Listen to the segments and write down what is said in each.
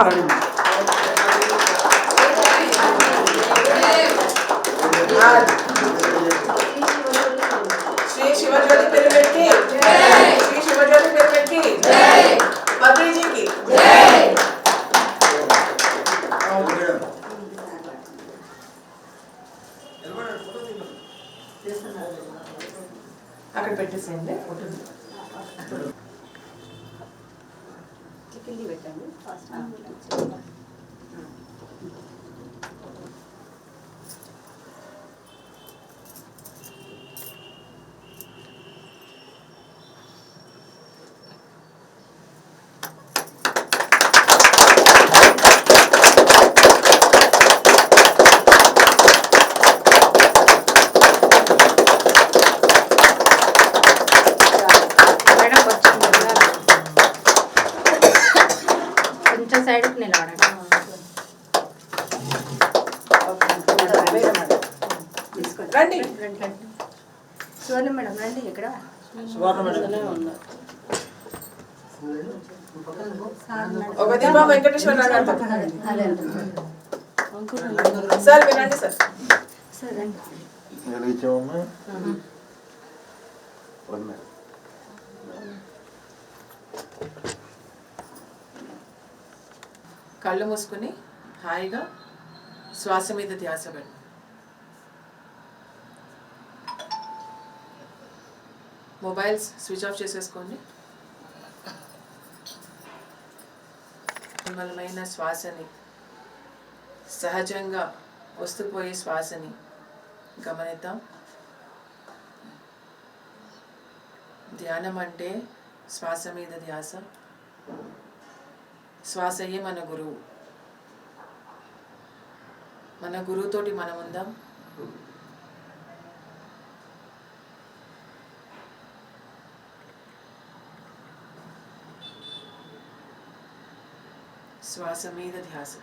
Ready. Shri Shivajyothi పెరిపెట్టి Shri Shivajyothi పెరిపెట్టి బద్రీజీకి అక్కడ పెట్టేసేయండి photo పెట్టండి ఫస్ట్. సైడ్కి నిలబడండి. రండి సువర్ణ మేడం రండి. ఇక్కడ ఒక దీపం వెంకటేశ్వర సార్ వినండి సార్. కళ్ళు మూసుకుని హాయిగా శ్వాస మీద ధ్యాస పెట్టు. మొబైల్స్ స్విచ్ ఆఫ్ చేసేసుకోండి. నిర్మలమైన శ్వాసని, సహజంగా వస్తుపోయే శ్వాసని గమనిద్దాం. ధ్యానం అంటే శ్వాస మీద ధ్యాస. శ్వాసయే మన గురువు. మన గురువుతోటి మనం ఉందాం. శ్వాస మీద ధ్యాస.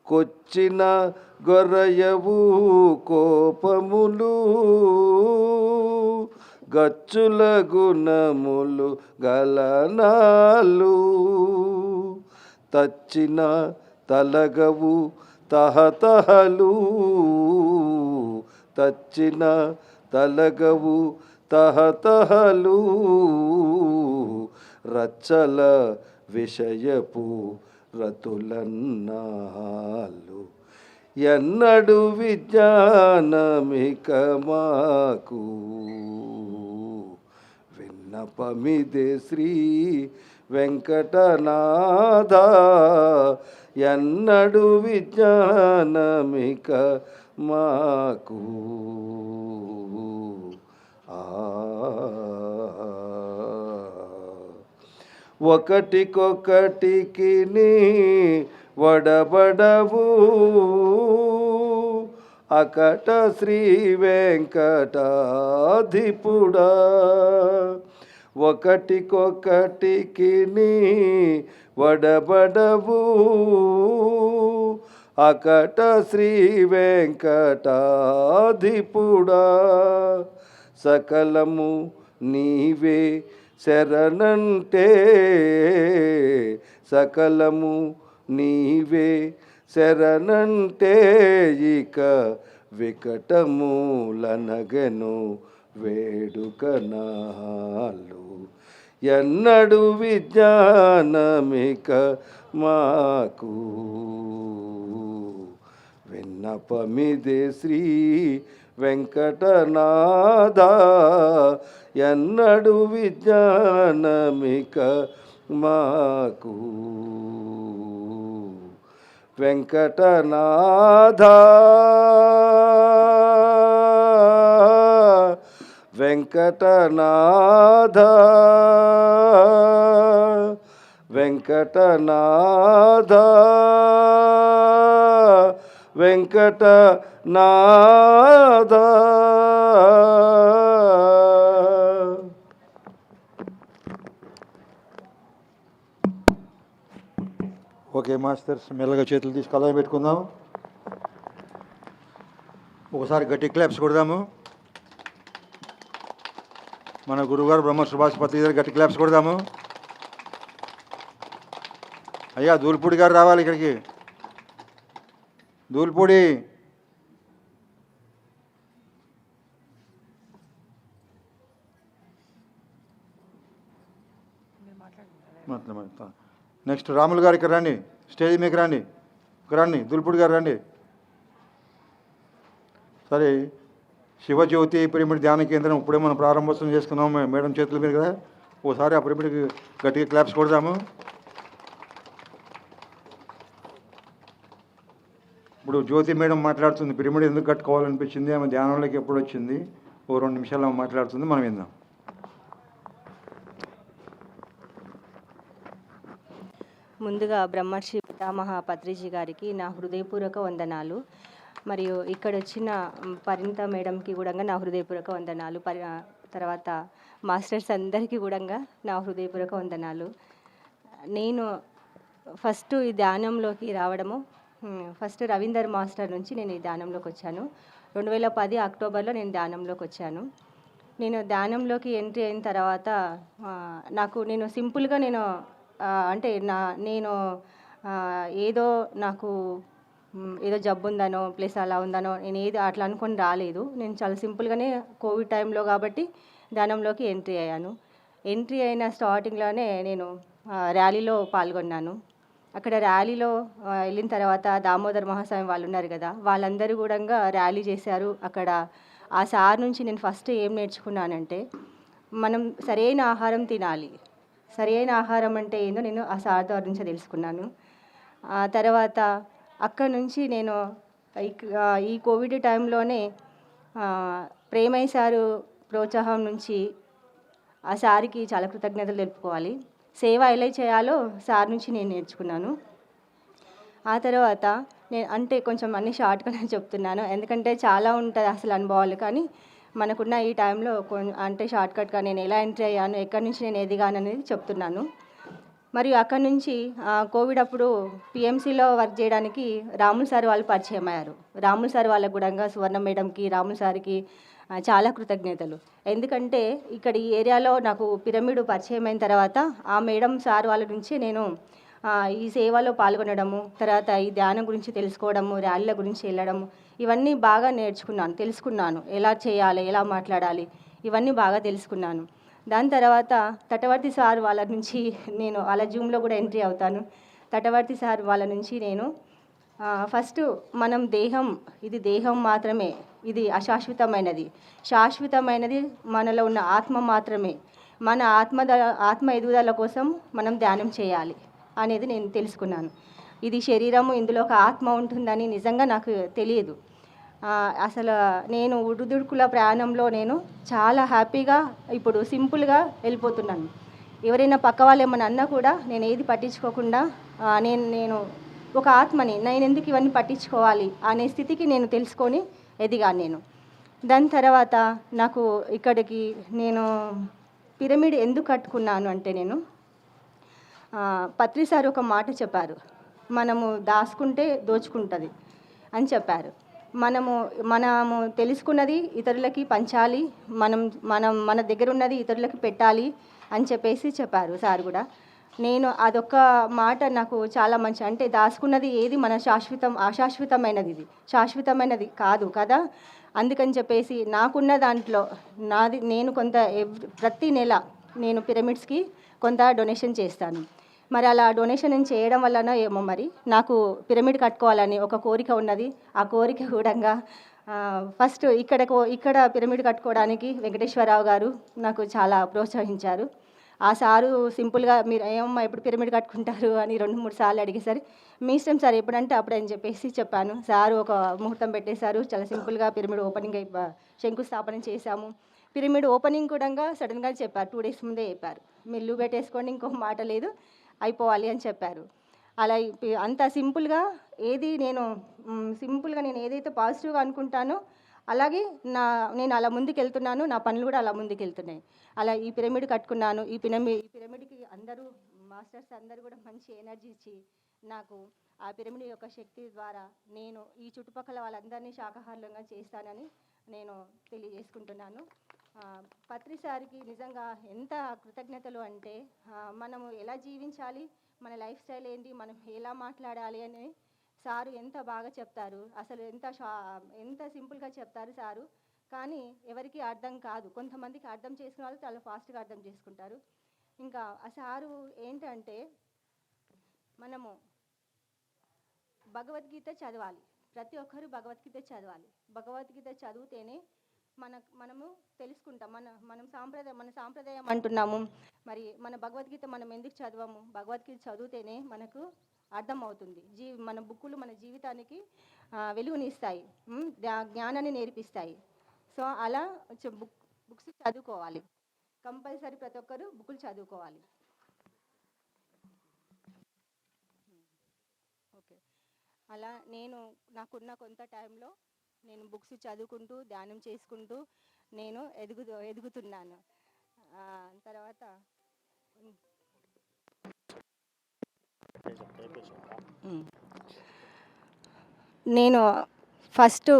కొచ్చిన గొర్రయవు కోపములు గచ్చుల గుణములు గలనాలు తచ్చిన తలగవు తహతహలు తచ్చిన తలగవు తహతహలు రచ్చల విషయపు రతులన్నాళ్ళు ఎన్నడు విజ్ఞానమిక మాకు విన్నపమిదే శ్రీ వెంకటనాథ ఎన్నడు విజ్ఞానమిక మాకు ఒకటికొకటికి నీ వడబడవు అకట శ్రీ వెంకటాధిపుడా ఒకటికొకటికి నీ వడబడవు అకట శ్రీ వెంకటాధిపుడా సకలము నీవే శరణంటే సకలము నీవే శరణంటే ఇక వికటములనగెను వేడుకనాలు ఎన్నడు విజ్ఞానమిక మాకు విన్నపమిదే శ్రీ వెంకటనాథ ఎన్నడు విజ్ఞానమిక మాకు వెంకటనాథ వెంకటనాథ వెంకటనాథ వెంకటనాథ. ఓకే మాస్టర్స్, మెల్లగా చేతులు తీసి కళ్ళ పెట్టుకుందాం. ఒకసారి గట్టి క్లాప్స్ కొడదాము. మన గురుగారు బ్రహ్మ సుభాష్ పత్రి గారు గట్టి క్లాప్స్ కొడదాము. అయ్యా దూల్పూడి గారు రావాలి ఇక్కడికి. దూల్పూడి మాట్లాడతా. నెక్స్ట్ రాములు గారు ఇక్కడ రండి, స్టేజ్ మీకు రండి, ఇక్కడ రండి. దూల్పూడి గారు రండి. సరే, శివజ్యోతి పిరమిడ్ ధ్యాన కేంద్రం ఇప్పుడే మనం ప్రారంభోత్సవం చేసుకున్నాం మేడం చేతుల మీద కదా. ఓసారి ఆ పిరమిడ్కి గట్టిగా క్లాప్స్ కొడదాము. ఇప్పుడు జ్యోతి మేడం మాట్లాడుతుంది, పిరమిడ్ ఎందుకు కట్టుకోవాలనిపించింది, ఆమె ధ్యానంలోకి ఎప్పుడు వచ్చింది, ఓ 2 నిమిషాలు ఆమె మాట్లాడుతుంది, మనం విందాం. ముందుగా బ్రహ్మర్షి పితామహ పత్రిజీ గారికి నా హృదయపూర్వక వందనాలు. మరియు ఇక్కడ వచ్చిన పరిణిత మేడంకి కూడా నా హృదయపూర్వక వందనాలు. తర్వాత మాస్టర్స్ అందరికీ కూడా నా హృదయపూర్వక వందనాలు. నేను ఫస్ట్ ఈ ధ్యానంలోకి రావడము ఫస్ట్ రవీందర్ మాస్టర్ నుంచి నేను ఈ ధ్యానంలోకి వచ్చాను. 2010 అక్టోబర్లో నేను ధ్యానంలోకి వచ్చాను. నేను ధ్యానంలోకి ఎంట్రీ అయిన తర్వాత నేను సింపుల్గా అంటే నేను ఏదో నాకు ఏదో జబ్బు ఉందనో ప్లస్ అలా ఉందనో నేను ఏది అట్లా అనుకొని రాలేదు. నేను చాలా సింపుల్గానే కోవిడ్ టైంలో కాబట్టి ధ్యానంలోకి ఎంట్రీ అయ్యాను. ఎంట్రీ అయిన స్టార్టింగ్లోనే నేను ర్యాలీలో పాల్గొన్నాను. అక్కడ ర్యాలీలో వెళ్ళిన తర్వాత దామోదర్ మహాస్వామి వాళ్ళు ఉన్నారు కదా, వాళ్ళందరూ కూడా ర్యాలీ చేశారు. అక్కడ ఆ సార్ నుంచి నేను ఫస్ట్ ఏం నేర్చుకున్నానంటే, మనం సరైన ఆహారం తినాలి. సరైన ఆహారం అంటే ఏందో నేను ఆ సార్ ద్వారా నుంచి తెలుసుకున్నాను. ఆ తర్వాత అక్కడ నుంచి నేను ఈ కోవిడ్ టైంలోనే ప్రేమయ్య సారు ప్రోత్సాహం నుంచి ఆ సార్కి చాలా కృతజ్ఞతలు తెలుపుకోవాలి. సేవ ఎలా చేయాలో సార్ నుంచి నేను నేర్చుకున్నాను. ఆ తర్వాత అంటే కొంచెం అన్ని షార్ట్గానే చెప్తున్నాను, ఎందుకంటే చాలా ఉంటుంది అసలు అనుభవాలు. కానీ మనకున్న ఈ టైంలో అంటే షార్ట్కట్గా నేను ఎలా ఎంట్రీ అయ్యాను, ఎక్కడి నుంచి నేను ఎదిగాను అనేది చెప్తున్నాను. మరియు అక్కడి నుంచి కోవిడ్ అప్పుడు పిఎంసీలో వర్క్ చేయడానికి రాములు సార్ వాళ్ళు పరిచయం అయ్యారు. రాములు సార్ వాళ్ళకు కూడా సువర్ణ మేడంకి, రాములు సార్కి చాలా కృతజ్ఞతలు. ఎందుకంటే ఇక్కడ ఈ ఏరియాలో నాకు పిరమిడ్ పరిచయం అయిన తర్వాత ఆ మేడం సార్ వాళ్ళ నుంచి నేను ఈ సేవలో పాల్గొనడము, తర్వాత ఈ ధ్యానం గురించి తెలుసుకోవడము, ర్యాలీల గురించి వెళ్ళడము, ఇవన్నీ బాగా తెలుసుకున్నాను. ఎలా చేయాలి, ఎలా మాట్లాడాలి, ఇవన్నీ బాగా తెలుసుకున్నాను. దాని తర్వాత తటవర్తి సార్ వాళ్ళ నుంచి నేను వాళ్ళ జూమ్లో కూడా ఎంట్రీ అవుతాను. తటవర్తి సార్ వాళ్ళ నుంచి నేను ఫస్ట్ మనం ఇది దేహం మాత్రమే, ఇది అశాశ్వతమైనది. శాశ్వతమైనది మనలో ఉన్న ఆత్మ మాత్రమే. మన ఆత్మ ఎదుగుదల కోసం మనం ధ్యానం చేయాలి అనేది నేను తెలుసుకున్నాను. ఇది శరీరము, ఇందులో ఒక ఆత్మ ఉంటుందని నిజంగా నాకు తెలియదు. అసలు నేను ఉడుదుడుకుల ప్రయాణంలో నేను చాలా హ్యాపీగా ఇప్పుడు సింపుల్గా వెళ్ళిపోతున్నాను. ఎవరైనా పక్క వాళ్ళు ఏమన్నా అన్నా కూడా నేను ఏది పట్టించుకోకుండా నేను ఒక ఆత్మని, నేను ఎందుకు ఇవన్నీ పట్టించుకోవాలి అనే స్థితికి నేను తెలుసుకొని ఎదిగాను నేను. దాని తర్వాత నాకు ఇక్కడికి నేను పిరమిడ్ ఎందుకు కట్టుకున్నాను అంటే నేను పత్రి సార్ ఒక మాట చెప్పారు, మనము దాచుకుంటే దోచుకుంటుంది అని చెప్పారు. మనము తెలుసుకున్నది ఇతరులకి పంచాలి, మన దగ్గర ఉన్నది ఇతరులకి పెట్టాలి అని చెప్పారు సార్ కూడా. నేను అదొక మాట నాకు చాలా మంచి, అంటే దాచుకున్నది ఏది మన అశాశ్వతమైనది, ఇది శాశ్వతమైనది కాదు కదా. అందుకని చెప్పేసి నాకున్న దాంట్లో నేను కొంత ప్రతి నెల నేను పిరమిడ్స్కి కొంత డొనేషన్ చేస్తాను. మరి అలా డొనేషన్ చేయడం వలన ఏమో మరి నాకు పిరమిడ్ కట్టుకోవాలని ఒక కోరిక ఉన్నది. ఆ కోరిక కూడా ఫస్ట్ ఇక్కడ పిరమిడ్ కట్టుకోవడానికి వెంకటేశ్వరరావు గారు నాకు చాలా ప్రోత్సహించారు. ఆ సారు సింపుల్గా మీరు ఏమమ్మా ఎప్పుడు పిరమిడ్ కట్టుకుంటారు అని 2-3 సార్లు అడిగేసరి మీ ఇష్టం సార్ ఎప్పుడంటే అప్పుడు అని చెప్పేసి చెప్పాను. సారు ఒక ముహూర్తం పెట్టేశారు. చాలా సింపుల్గా పిరమిడ్ ఓపెనింగ్ శంకుస్థాపన చేశాము. పిరమిడ్ ఓపెనింగ్ కూడా సడన్గా చెప్పారు, 2 days ముందే చెప్పారు, మీరు లూ పెట్టేసుకోండి, ఇంకో మాట లేదు, అయిపోవాలి అని చెప్పారు. అలా అంత సింపుల్గా నేను ఏదైతే పాజిటివ్గా అనుకుంటానో అలాగే నేను అలా ముందుకెళ్తున్నాను. నా పనులు కూడా అలా ముందుకెళ్తున్నాయి. అలా ఈ పిరమిడ్ కట్టుకున్నాను. ఈ పిరమిడ్కి అందరూ మాస్టర్స్ అందరూ కూడా మంచి ఎనర్జీ ఇచ్చి నాకు ఆ పిరమిడ్ యొక్క శక్తి ద్వారా నేను ఈ చుట్టుపక్కల వాళ్ళందరినీ శాకాహారంగా చేస్తానని నేను తెలియజేసుకుంటున్నాను. పత్రి సార్కి నిజంగా ఎంత కృతజ్ఞతలు అంటే మనము ఎలా జీవించాలి, మన లైఫ్ స్టైల్ ఏంటి, మనం ఎలా మాట్లాడాలి అని సారు ఎంత బాగా చెప్తారు. అసలు ఎంత సింపుల్గా చెప్తారు సారు. కానీ ఎవరికి అర్థం కాదు. కొంతమందికి అర్థం చేసుకున్న వాళ్ళు చాలా ఫాస్ట్గా అర్థం చేసుకుంటారు. ఇంకా ఆ సారు ఏంటంటే మనము భగవద్గీత చదవాలి, ప్రతి ఒక్కరు భగవద్గీత చదవాలి. భగవద్గీత చదివితేనే మనము తెలుసుకుంటాం. మన సాంప్రదాయం అంటున్నాము, మరి మన భగవద్గీత మనం ఎందుకు చదవము? భగవద్గీత చదివితేనే మనకు అర్థమవుతుంది. మన బుక్కులు మన జీవితానికి వెలుగునిస్తాయి, జ్ఞానాన్ని నేర్పిస్తాయి. సో అలా బుక్స్ చదువుకోవాలి, కంపల్సరీ ప్రతి ఒక్కరు బుక్కులు చదువుకోవాలి. ఓకే, అలా నాకున్న కొంత టైంలో నేను బుక్స్ చదువుకుంటూ ధ్యానం చేసుకుంటూ నేను ఎదుగుతున్నాను. తర్వాత నేను ఫస్ట్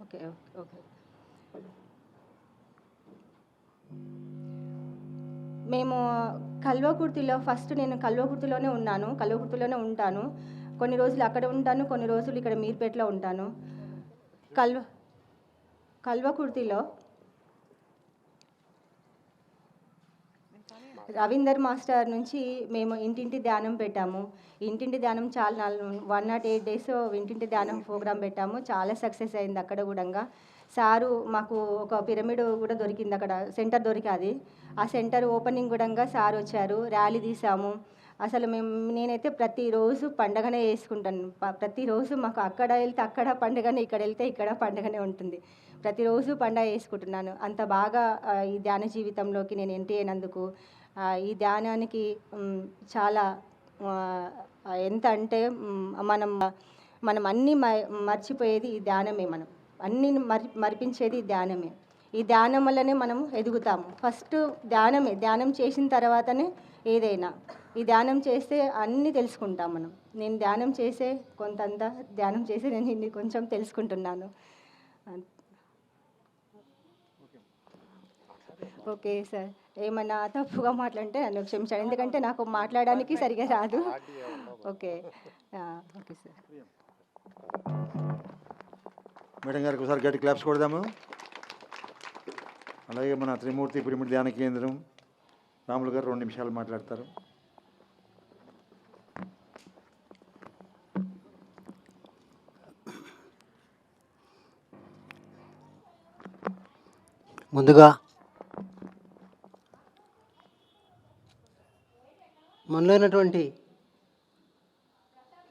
ఓకే మేము నేను కల్వకుర్తిలోనే ఉంటాను. కొన్ని రోజులు అక్కడ ఉంటాను, కొన్ని రోజులు ఇక్కడ మీర్పేటలో ఉంటాను. కల్వకుర్తిలో రవీందర్ మాస్టర్ నుంచి మేము ఇంటింటి ధ్యానం పెట్టాము. ఇంటింటి ధ్యానం చాలా 108 days ఇంటింటి ధ్యానం ప్రోగ్రాం పెట్టాము. చాలా సక్సెస్ అయింది అక్కడ కూడా. సారు మాకు ఒక పిరమిడ్ కూడా దొరికింది, అక్కడ సెంటర్ దొరికింది. ఆ సెంటర్ ఓపెనింగ్ కూడా సార్ వచ్చారు, ర్యాలీ తీసాము. అసలు నేనైతే ప్రతిరోజు పండగనే చేసుకుంటాను. ప్రతిరోజు మాకు అక్కడ వెళ్తే అక్కడ పండుగనే, ఇక్కడ వెళ్తే ఇక్కడ పండుగనే ఉంటుంది. ప్రతిరోజు పండగ చేసుకుంటున్నాను. అంత బాగా ఈ ధ్యాన జీవితంలోకి నేను ఎంట్రీ అయినందుకు, ఈ ధ్యానానికి చాలా ఎంత అంటే మనం అన్నీ మర్చిపోయేది ఈ ధ్యానమే. మనం అన్నీ మరిపించేది ఈ ధ్యానమే. ఈ ధ్యానం వల్లనే మనం ఎదుగుతాము. ఫస్ట్ ధ్యానం చేసిన తర్వాతనే ఏదైనా. ఈ ధ్యానం చేస్తే అన్నీ తెలుసుకుంటాం మనం. నేను ధ్యానం చేసే నేను కొంచెం తెలుసుకుంటున్నాను. Okay sir. ఏమన్నా తప్పుగా మాట్లాడితే నన్ను క్షమించండి. ఎందుకంటే నాకు మాట్లాడడానికి సరిగ్గా రాదు. ఓకే. Okay sir. మేడం గారికి ఒకసారి గట్టి క్లాప్స్ కొడదాము. అలాగే మన త్రిమూర్తి పిరమిడ్ ధ్యాన కేంద్రం రాములు గారు 2 నిమిషాలు మాట్లాడతారు. ముందుగా మనలో ఉన్నటువంటి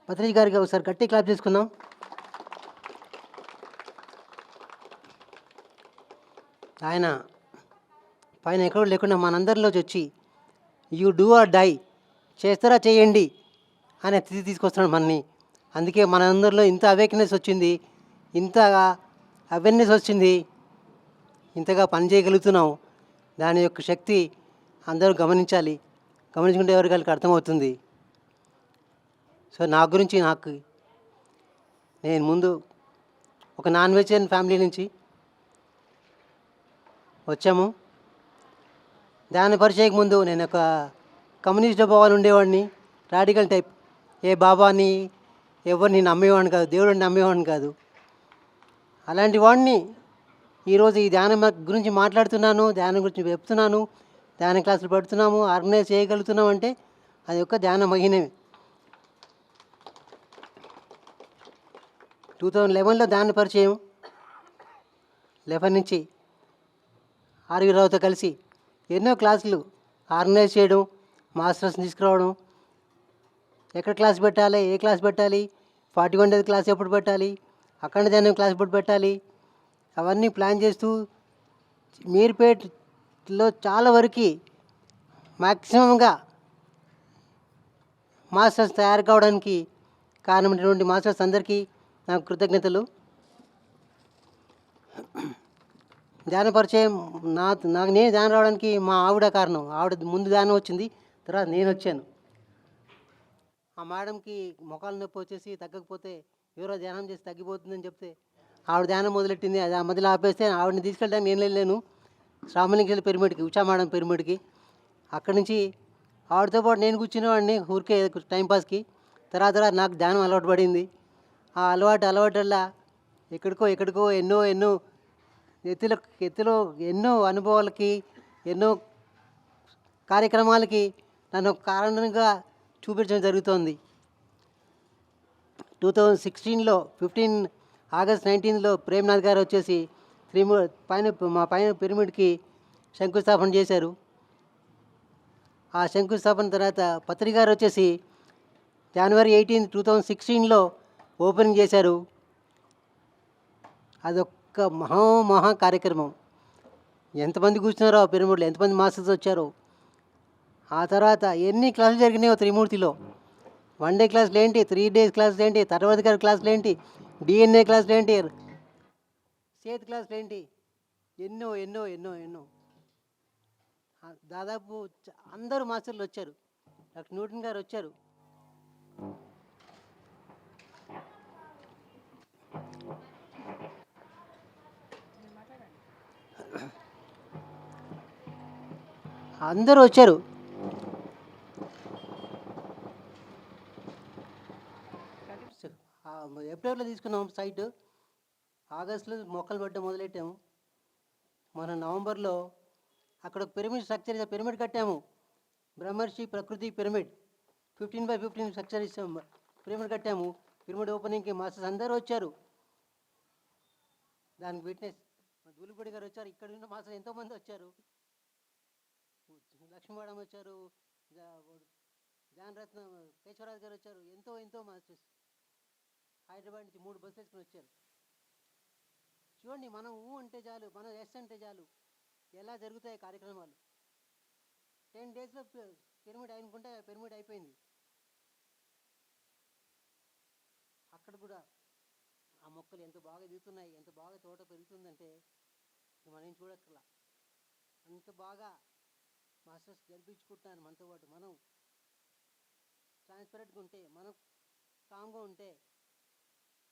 పత్రిక గారికి ఒకసారి గట్టి క్లాప్ చేసుకుందాం. ఆయన పైన ఎక్కడో లేకుండా మనందరిలోకి వచ్చి యూ డూ ఆర్ డై, చేస్తారా చేయండి అనే స్థితి తీసుకొస్తున్నాడు మనని. అందుకే మనందరిలో ఇంత అవేక్నెస్ వచ్చింది, ఇంత అవేర్నెస్ వచ్చింది, ఇంతగా పని చేయగలుగుతున్నాం. దాని యొక్క శక్తి అందరూ గమనించాలి. గమనించుకుంటే ఎవరికి అర్థమవుతుంది. సో నా గురించి నేను ముందు ఒక నాన్ వెజిటేరియన్ ఫ్యామిలీ నుంచి వచ్చాము. దాన్ని పరిచయకు ముందు నేను ఒక కమ్యూనిస్ట్ భావాలు ఉండేవాడిని, రాడికల్ టైప్. ఏ బాబాని ఎవరిని నమ్మేవాడిని కాదు, దేవుడిని నమ్మేవాడిని కాదు. అలాంటి వాడిని ఈరోజు ఈ ధ్యానం గురించి మాట్లాడుతున్నాను, ధ్యానం గురించి చెప్తున్నాను, ధ్యాన క్లాసులు పెడుతున్నాము, ఆర్గనైజ్ చేయగలుగుతున్నాం అంటే అది ఒక ధ్యాన మహినమే. 2011లో ధ్యాన పరిచయం, 11 నుంచి ఆర్వీరావుతో కలిసి ఎన్నో క్లాసులు ఆర్గనైజ్ చేయడం, మాస్టర్స్ని తీసుకురావడం, ఎక్కడ క్లాస్ పెట్టాలి, ఏ క్లాస్ పెట్టాలి, 41 డేస్ క్లాస్ ఎప్పుడు పెట్టాలి, అఖండ ధ్యానం క్లాస్ ఎప్పుడు పెట్టాలి, అవన్నీ ప్లాన్ చేస్తూ మీర్పేట్లో చాలా వరకు మ్యాక్సిమంగా మాస్టర్స్ తయారు కావడానికి కారణమైనటువంటి మాస్టర్స్ అందరికీ నాకు కృతజ్ఞతలు. ధ్యాన పరిచయం నాకు నేను ధ్యానం రావడానికి మా ఆవిడ కారణం. ఆవిడ ముందు ధ్యానం వచ్చింది, తర్వాత నేను వచ్చాను. ఆ మేడంకి మొఖాలు నొప్పి వచ్చేసి తగ్గకపోతే ఎవరో ధ్యానం చేసి తగ్గిపోతుందని చెప్తే ఆవిడ ధ్యానం మొదలెట్టింది. అది ఆ మధ్యలో ఆపేస్తే ఆవిడని తీసుకెళ్ళడానికి నేను వెళ్ళాను శ్రామలింగేశ్వర పిరమిడ్కి, ఉషా మేడం పిరమిడ్కి. అక్కడి నుంచి ఆవిడతో పాటు నేను కూర్చునేవాడిని ఊరికే టైంపాస్కి. తర్వాత నాకు ధ్యానం అలవాటు పడింది. ఆ అలవాటు వల్ల ఎక్కడికో ఎన్నో ఎత్తులో ఎన్నో అనుభవాలకి, ఎన్నో కార్యక్రమాలకి నన్ను కారణంగా చూపించడం జరుగుతోంది. 2016లో 15 ఆగస్ట్ 19లో ప్రేమ్నాథ్ గారు వచ్చేసి మా పైన పిరమిడ్కి శంకుస్థాపన చేశారు. ఆ శంకుస్థాపన తర్వాత పత్రి గారు వచ్చేసి జనవరి 18, 2016లో ఓపెనింగ్ చేశారు. అదొక్క మహా కార్యక్రమం. ఎంతమంది కూర్చున్నారో ఆ పిరమిడ్లో, ఎంతమంది మాస్టర్స్ వచ్చారో. ఆ తర్వాత ఎన్ని క్లాసులు జరిగినాయో త్రిమూర్తిలో. 1 డే క్లాసులు ఏంటి, 3 డేస్ క్లాసులు ఏంటి, తర్వాత గారి క్లాసులు ఏంటి, డిఎన్ఏ క్లాసులు ఏంటి, సేత్ క్లాసులు ఏంటి, ఎన్నో దాదాపు అందరూ మాస్టర్లు వచ్చారు. డాక్టర్ న్యూటన్ గారు వచ్చారు. అందరూ వచ్చారు. ఏప్రిల్లో తీసుకున్నాం సైట్, ఆగస్టులో మొక్కలు పెట్టడం మొదలెట్టాము. మన నవంబర్లో అక్కడ ఒక పిరమిడ్ స్ట్రక్చర్ పిరమిడ్ కట్టాము. బ్రహ్మర్షి ప్రకృతి పిరమిడ్ 15x15 స్ట్రక్చర్ ఇస్తాము, పిరమిడ్ కట్టాము. పిరమిడ్ ఓపెనింగ్కి మాస్టర్స్ అందరూ వచ్చారు. దానికి విట్నెస్ దూలిపూడి గారు వచ్చారు. ఇక్కడ ఉన్న మాస్టర్స్ ఎంతోమంది వచ్చారు. లక్ష్మీ మేడం వచ్చారు, జానరత్న కేశవరాజు గారు వచ్చారు. ఎంతో మాస్టర్స్ హైదరాబాద్ నుంచి 3 బస్సులు వేసుకుని వచ్చారు. చూడండి, మనం అంటే చాలు, మనం ఎస్ అంటే చాలు, ఎలా జరుగుతాయి కార్యక్రమాలు. 10 డేస్లో పిరమిడ్ అనుకుంటే పిరమిడ్ అయిపోయింది. అక్కడ కూడా ఆ మొక్కలు ఎంత బాగా ఎదుగుతున్నాయి, ఎంత బాగా తోట పెరుగుతుందంటే మనం చూడక్కర్లా. అంత బాగా మాస్టర్స్ జరిపించుకుంటున్నారు మనతో పాటు. మనం ట్రాన్స్పరెంట్గా ఉంటే, మనం కామ్గా ఉంటే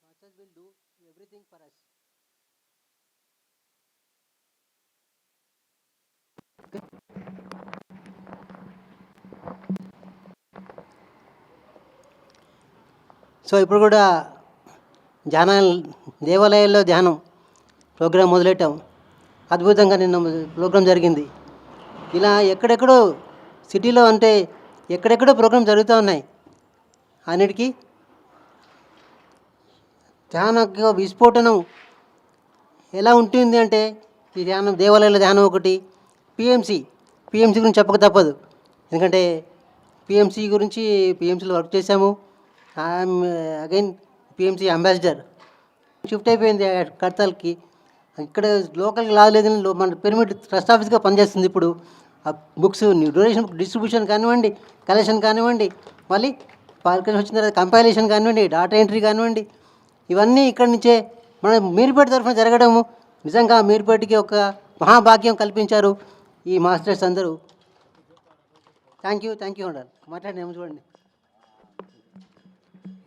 masters will do everything for us. So ఇప్పుడు కూడా ధ్యాన దేవాలయాల్లో ధ్యానం ప్రోగ్రాం మొదలెట్టాం. అద్భుతంగా నిన్న ప్రోగ్రాం జరిగింది. ఇలా ఎక్కడెక్కడో సిటీలో అంటే ఎక్కడెక్కడో ప్రోగ్రాం జరుగుతూ ఉన్నాయి. అన్నిటికీ ధ్యాన విస్ఫోటనం ఎలా ఉంటుంది అంటే ఈ ధ్యానం దేవాలయాల ధ్యానం ఒకటి, పిఎంసి గురించి చెప్పక తప్పదు. ఎందుకంటే పిఎంసీలో వర్క్ చేశాము. I'm again PMC ambassador. Shift అయిపోయింది కడతాల్కి. ఇక్కడ లోకల్కి లాగలేదని మన పిరమిడ్ ట్రస్ట్ ఆఫీస్గా పనిచేస్తుంది ఇప్పుడు. ఆ బుక్స్ డొనేషన్ డిస్ట్రిబ్యూషన్ కానివ్వండి, కలెక్షన్ కానివ్వండి, మళ్ళీ పాల్కలేషన్ వచ్చిన తర్వాత కంపైలేషన్ కానివ్వండి, డాటా ఎంట్రీ కానివ్వండి, ఇవన్నీ ఇక్కడి నుంచే మన మీరుపేట తరఫున జరగడము నిజంగా మీరుపేటకి ఒక మహాభాగ్యం కల్పించారు ఈ మాస్టర్స్ అందరూ. థ్యాంక్ యూ ఉండాలి. మాట్లాడినాము చూడండి.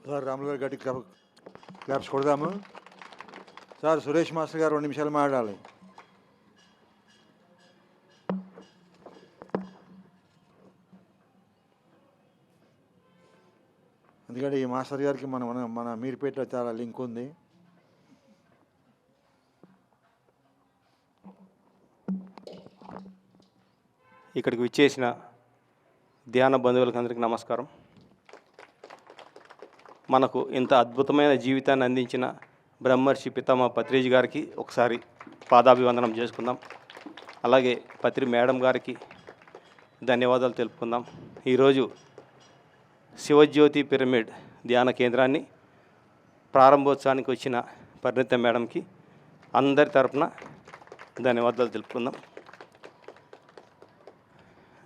సార్ రాములు గారు గట్టి క్లాప్స్ కొడదాము. సార్ సురేష్ మాస్టర్ గారు 2 నిమిషాలు మాట్లాడాలి. ఎందుకంటే ఈ మాస్టర్ గారికి మన మీరుపేటలో చాలా లింక్ ఉంది. ఇక్కడికి విచ్చేసిన ధ్యాన బంధువులకు అందరికీ నమస్కారం. మనకు ఇంత అద్భుతమైన జీవితాన్ని అందించిన బ్రహ్మర్షి పితామహ పత్రిజీ గారికి ఒకసారి పాదాభివందనం చేసుకుందాం. అలాగే పత్రి మేడం గారికి ధన్యవాదాలు తెలుపుకుందాం. ఈరోజు శివజ్యోతి పిరమిడ్ ధ్యాన కేంద్రాన్ని ప్రారంభోత్సవానికి వచ్చిన పరిణిత మేడంకి అందరి తరపున ధన్యవాదాలు తెలుపుకుందాం.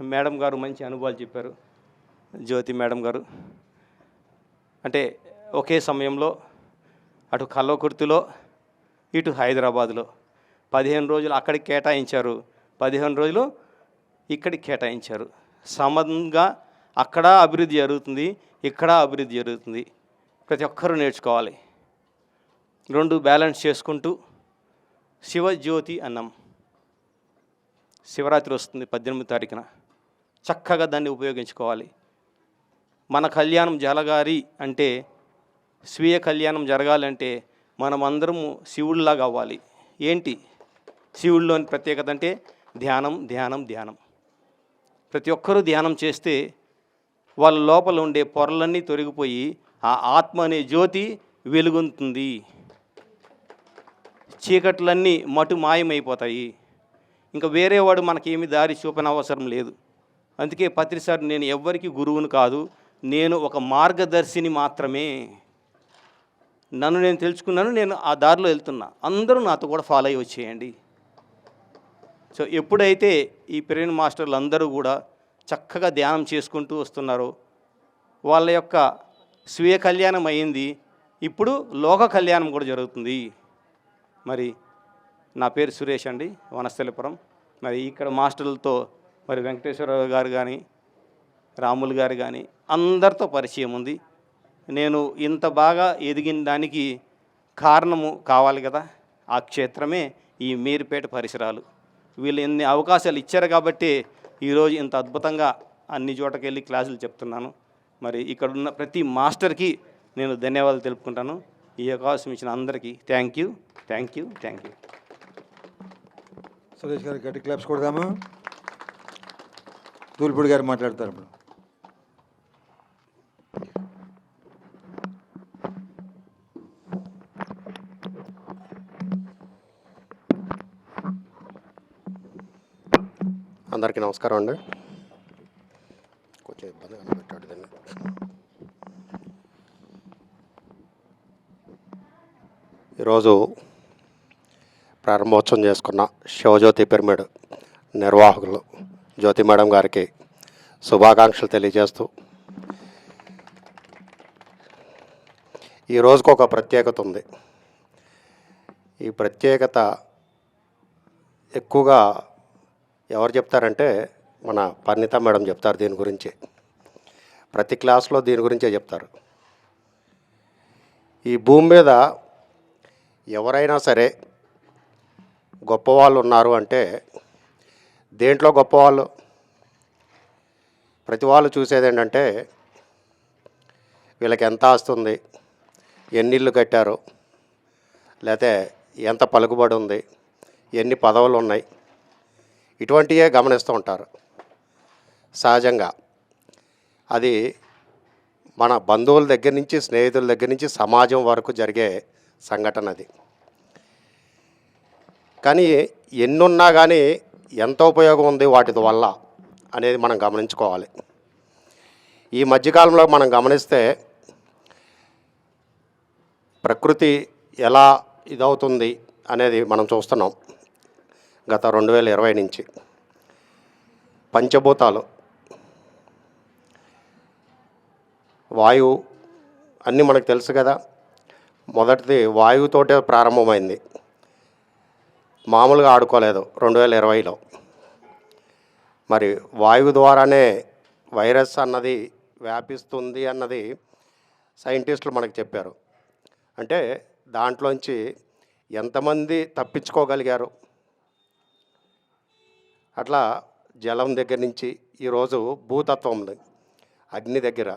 మేడం గారు మంచి అనుభవాలు చెప్పారు. జ్యోతి మేడం గారు అంటే ఒకే సమయంలో అటు కల్వకుర్తిలో ఇటు హైదరాబాదులో 15 రోజులు అక్కడికి కేటాయించారు, 15 రోజులు ఇక్కడికి కేటాయించారు. సమంగా అక్కడ అభివృద్ధి జరుగుతుంది, ఇక్కడ అభివృద్ధి జరుగుతుంది. ప్రతి ఒక్కరూ నేర్చుకోవాలి. 2 బ్యాలెన్స్ చేసుకుంటూ శివజ్యోతి అన్నాం. శివరాత్రి వస్తుంది 18 తారీఖున. చక్కగా దాన్ని ఉపయోగించుకోవాలి. మన కళ్యాణం జరగాలి అంటే, స్వీయ కళ్యాణం జరగాలంటే మనమందరము శివుడిలాగా అవ్వాలి. ఏంటి శివుడిలోని ప్రత్యేకత అంటే ధ్యానం ధ్యానం ధ్యానం. ప్రతి ఒక్కరూ ధ్యానం చేస్తే వాళ్ళ లోపల ఉండే పొరలన్నీ తొలగిపోయి ఆ ఆత్మ అనే జ్యోతి వెలుగుతుంది. చీకట్లన్నీ మటు మాయమైపోతాయి. ఇంకా వేరేవాడు మనకేమి దారి చూపన అవసరం లేదు. అందుకే పత్రిసారి నేను ఎవ్వరికి గురువును కాదు, నేను ఒక మార్గదర్శిని మాత్రమే. నన్ను నేను తెలుసుకున్నాను, నేను ఆ దారిలో వెళ్తున్నా. అందరూ నాతో కూడా ఫాలో అయ్యి వచ్చేయండి. సో ఎప్పుడైతే ఈ పిరమిడ్ మాస్టర్లు అందరూ కూడా చక్కగా ధ్యానం చేసుకుంటూ వస్తున్నారో వాళ్ళ యొక్క స్వీయ కళ్యాణం అయింది. ఇప్పుడు లోక కళ్యాణం కూడా జరుగుతుంది. మరి నా పేరు సురేష్ అండి, వనస్థలిపురం. మరి ఇక్కడ మాస్టర్లతో మరి వెంకటేశ్వరరావు గారు కానీ, రాములు గారు కానీ అందరితో పరిచయం ఉంది. నేను ఇంత బాగా ఎదిగిన దానికి కారణము కావాలి కదా, ఆ క్షేత్రమే ఈ మీరుపేట పరిసరాలు. వీళ్ళు ఎన్ని అవకాశాలు ఇచ్చారు కాబట్టి ఈరోజు ఇంత అద్భుతంగా అన్ని చోటకి వెళ్ళి క్లాసులు చెప్తున్నాను. మరి ఇక్కడ ఉన్న ప్రతి మాస్టర్కి నేను ధన్యవాదాలు తెలుపుకుంటాను. ఈ అవకాశం ఇచ్చిన అందరికీ థ్యాంక్ యూ. సురేష్ గారికి గట్టి క్లాప్స్ కొడదాము. తూల్పూడి గారు మాట్లాడతారు ఇప్పుడు. అందరికీ నమస్కారం అండి. కొంచెం ఇబ్బందిగా పెట్టాడు దీన్ని. ఈరోజు ప్రారంభోత్సవం చేసుకున్న శివజ్యోతి పిరమిడ్ నిర్వాహకులు జ్యోతి మేడం గారికి శుభాకాంక్షలు తెలియజేస్తూ, ఈ రోజుకు ఒక ప్రత్యేకత ఉంది. ఈ ప్రత్యేకత ఎక్కువగా ఎవరు చెప్తారంటే మన పరిణిత మేడం చెప్తారు. దీని గురించి ప్రతి క్లాస్లో దీని గురించే చెప్తారు. ఈ భూమి మీద ఎవరైనా సరే గొప్పవాళ్ళు ఉన్నారు అంటే దేంట్లో గొప్పవాళ్ళు? ప్రతి వాళ్ళు చూసేది ఏంటంటే వీళ్ళకి ఎంత ఆస్తుంది, ఎన్ని ఇళ్ళు కట్టారు, లేకపోతే ఎంత పలుకుబడి ఉంది, ఎన్ని పదవులు ఉన్నాయి, ఇటువంటివే గమనిస్తూ ఉంటారు. సహజంగా అది మన బంధువుల దగ్గర నుంచి, స్నేహితుల దగ్గర నుంచి సమాజం వరకు జరిగే సంఘటన అది. కానీ ఎన్నున్నా కానీ ఎంత ఉపయోగం ఉంది వాటి వల్ల అనేది మనం గమనించుకోవాలి. ఈ మధ్యకాలంలో మనం గమనిస్తే ప్రకృతి ఎలా ఇదవుతుంది అనేది మనం చూస్తున్నాం. గత 2020 నుంచి పంచభూతాలు, వాయువు అన్నీ మనకు తెలుసు కదా. మొదటిది వాయువుతోటే ప్రారంభమైంది, మామూలుగా ఆడుకోలేదు 2020లో. మరి వాయువు ద్వారానే వైరస్ అన్నది వ్యాపిస్తుంది అన్నది సైంటిస్టులు మనకు చెప్పారు. అంటే దాంట్లోంచి ఎంతమంది తప్పించుకోగలిగారు. అట్లా జలం దగ్గర నుంచి ఈరోజు భూతత్వం అగ్ని దగ్గర,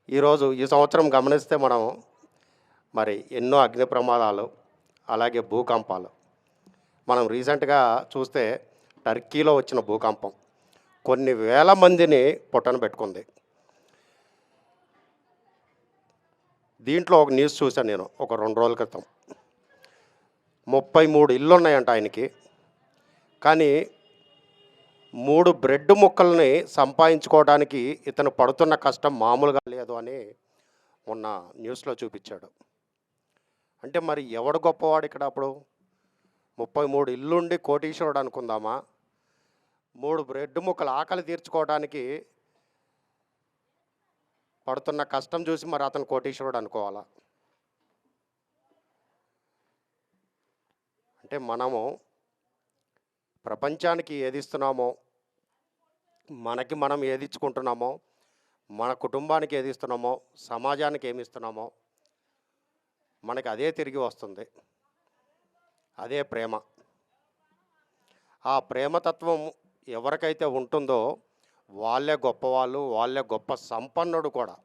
ఈరోజు ఈ సంవత్సరం గమనిస్తే మనం మరి ఎన్నో అగ్ని ప్రమాదాలు, అలాగే భూకంపాలు. మనం రీసెంట్గా చూస్తే టర్కీలో వచ్చిన భూకంపం కొన్ని వేల మందిని పొట్టన పెట్టుకుంది. దీంట్లో ఒక న్యూస్ చూశాను నేను ఒక 2 రోజుల క్రితం. 33 ఇళ్ళు ఉన్నాయంట ఆయనకి, కానీ 3 బ్రెడ్ ముక్కల్ని సంపాదించుకోవడానికి ఇతను పడుతున్న కష్టం మామూలుగా లేదు అని మొన్న న్యూస్లో చూపించాడు. అంటే మరి ఎవడు గొప్పవాడు ఇక్కడ? అప్పుడు 33 ఇల్లుండి కోటీశ్వరుడు అనుకుందామా? 3 బ్రెడ్ ముక్కలు ఆకలి తీర్చుకోవడానికి పడుతున్న కష్టం చూసి మరి అతను కోటీశ్వరుడు అనుకోవాలా? అంటే మనము ప్రపంచానికి ఏది ఇస్తున్నామో, మనకి మనం ఏది ఇచ్చుకుంటున్నామో, మన కుటుంబానికి ఏది ఇస్తున్నామో, సమాజానికి ఏమి ఇస్తున్నామో మనకి అదే తిరిగి వస్తుంది. అదే ప్రేమ. ఆ ప్రేమతత్వం ఎవరికైతే ఉంటుందో వాళ్ళే గొప్పవాళ్ళు, వాళ్ళే గొప్ప సంపన్నుడు కూడా.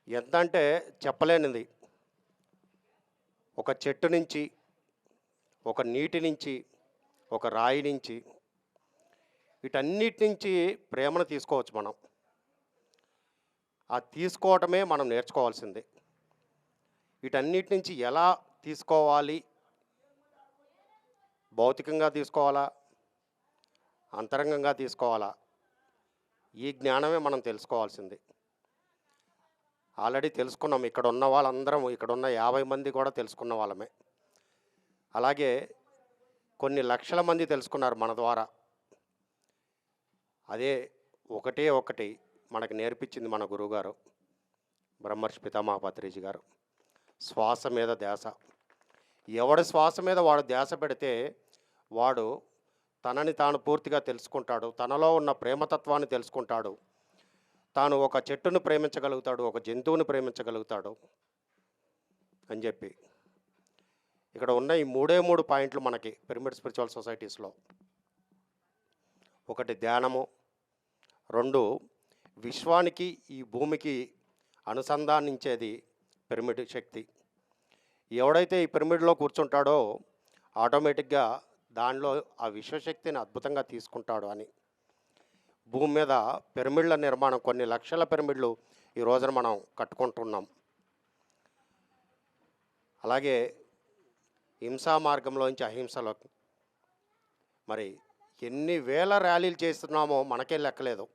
ఎంత అంటే చెప్పలేనిది. ఒక చెట్టు నుంచి, ఒక నీటి నుంచి, ఒక రాయి నుంచి, వీటన్నిటి నుంచి ప్రేమను తీసుకోవచ్చు మనం. ఆ తీసుకోవటమే మనం నేర్చుకోవాల్సింది. వీటన్నిటి నుంచి ఎలా తీసుకోవాలి, భౌతికంగా తీసుకోవాలా, అంతరంగంగా తీసుకోవాలా, ఈ జ్ఞానమే మనం తెలుసుకోవాల్సింది. ఆల్రెడీ తెలుసుకున్నాం. ఇక్కడ ఉన్న వాళ్ళందరం, ఇక్కడ ఉన్న 50 మంది కూడా తెలుసుకున్న వాళ్ళమే. అలాగే కొన్ని లక్షల మంది తెలుసుకున్నారు మన ద్వారా. అదే ఒకటే ఒకటి మనకు నేర్పించింది మన గురువుగారు బ్రహ్మర్షి పితామహ పత్రిజీ గారు. శ్వాస మీద ధ్యాస. ఎవడి శ్వాస మీద వాడు ధ్యాస పెడితే వాడు తనని తాను పూర్తిగా తెలుసుకుంటాడు, తనలో ఉన్న ప్రేమతత్వాన్ని తెలుసుకుంటాడు, తాను ఒక చెట్టును ప్రేమించగలుగుతాడు, ఒక జంతువుని ప్రేమించగలుగుతాడు అని చెప్పి ఇక్కడ ఉన్న ఈ 3 పాయింట్లు మనకి పిరమిడ్ స్పిరిచువల్ సొసైటీస్లో. ఒకటి ధ్యానము, 2 విశ్వానికి ఈ భూమికి అనుసంధానించేది పిరమిడ్ శక్తి. ఎవడైతే ఈ పిరమిడ్లో కూర్చుంటాడో ఆటోమేటిక్గా దానిలో ఆ విశ్వశక్తిని అద్భుతంగా తీసుకుంటాడు అని. భూమి మీద పిరమిడ్ల నిర్మాణం, కొన్ని లక్షల పిరమిడ్లు ఈ రోజున మనం కట్టుకుంటున్నాం. అలాగే హింసా మార్గంలోంచి అహింసలోకి మరి ఎన్ని వేల ర్యాలీలు చేస్తున్నామో మనకే లెక్కలేదు.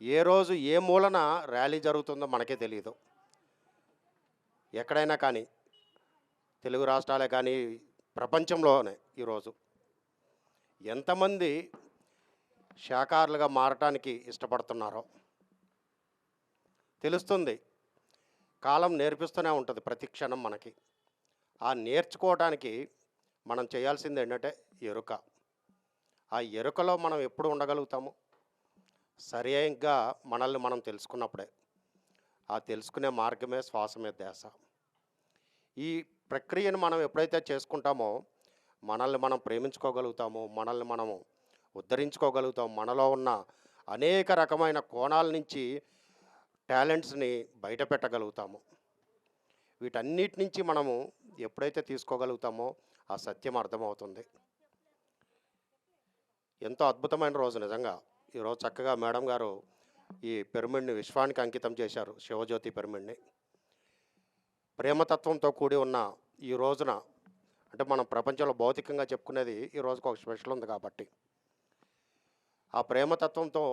ఏ రోజు ఏ మూలన ర్యాలీ జరుగుతుందో మనకే తెలియదు. ఎక్కడైనా కానీ, తెలుగు రాష్ట్రాలే కానీ ప్రపంచంలోనే ఈరోజు ఎంతమంది శాకాహారులుగా మారటానికి ఇష్టపడుతున్నారో తెలుస్తుంది. కాలం నేర్పిస్తూనే ఉంటుంది ప్రతి క్షణం మనకి. ఆ నేర్చుకోవడానికి మనం చేయాల్సింది ఏంటంటే ఎరుక. ఆ ఎరుకలో మనం ఎప్పుడు ఉండగలుగుతాము? సరిగ్గా మనల్ని మనం తెలుసుకున్నప్పుడే. ఆ తెలుసుకునే మార్గమే శ్వాస మీద ధ్యాస. ఈ ప్రక్రియను మనం ఎప్పుడైతే చేసుకుంటామో మనల్ని మనం ప్రేమించుకోగలుగుతాము, మనల్ని మనము ఉద్ధరించుకోగలుగుతాం. మనలో ఉన్న అనేక రకమైన కోణాల నుంచి టాలెంట్స్ని బయట పెట్టగలుగుతాము. వీటన్నిటి నుంచి మనము ఎప్పుడైతే తీసుకోగలుగుతామో ఆ సత్యం అర్థమవుతుంది. ఎంతో అద్భుతమైన రోజు నిజంగా. ఈరోజు చక్కగా మేడం గారు ఈ పిరమిడ్ని విశ్వానికి అంకితం చేశారు, శివజ్యోతి పిరమిడ్ని. ప్రేమతత్వంతో కూడి ఉన్న ఈ రోజున, అంటే మనం ప్రపంచంలో భౌతికంగా చెప్పుకునేది ఈ రోజుకు ఒక స్పెషల్ ఉంది కాబట్టి, ఆ ప్రేమతత్వంతో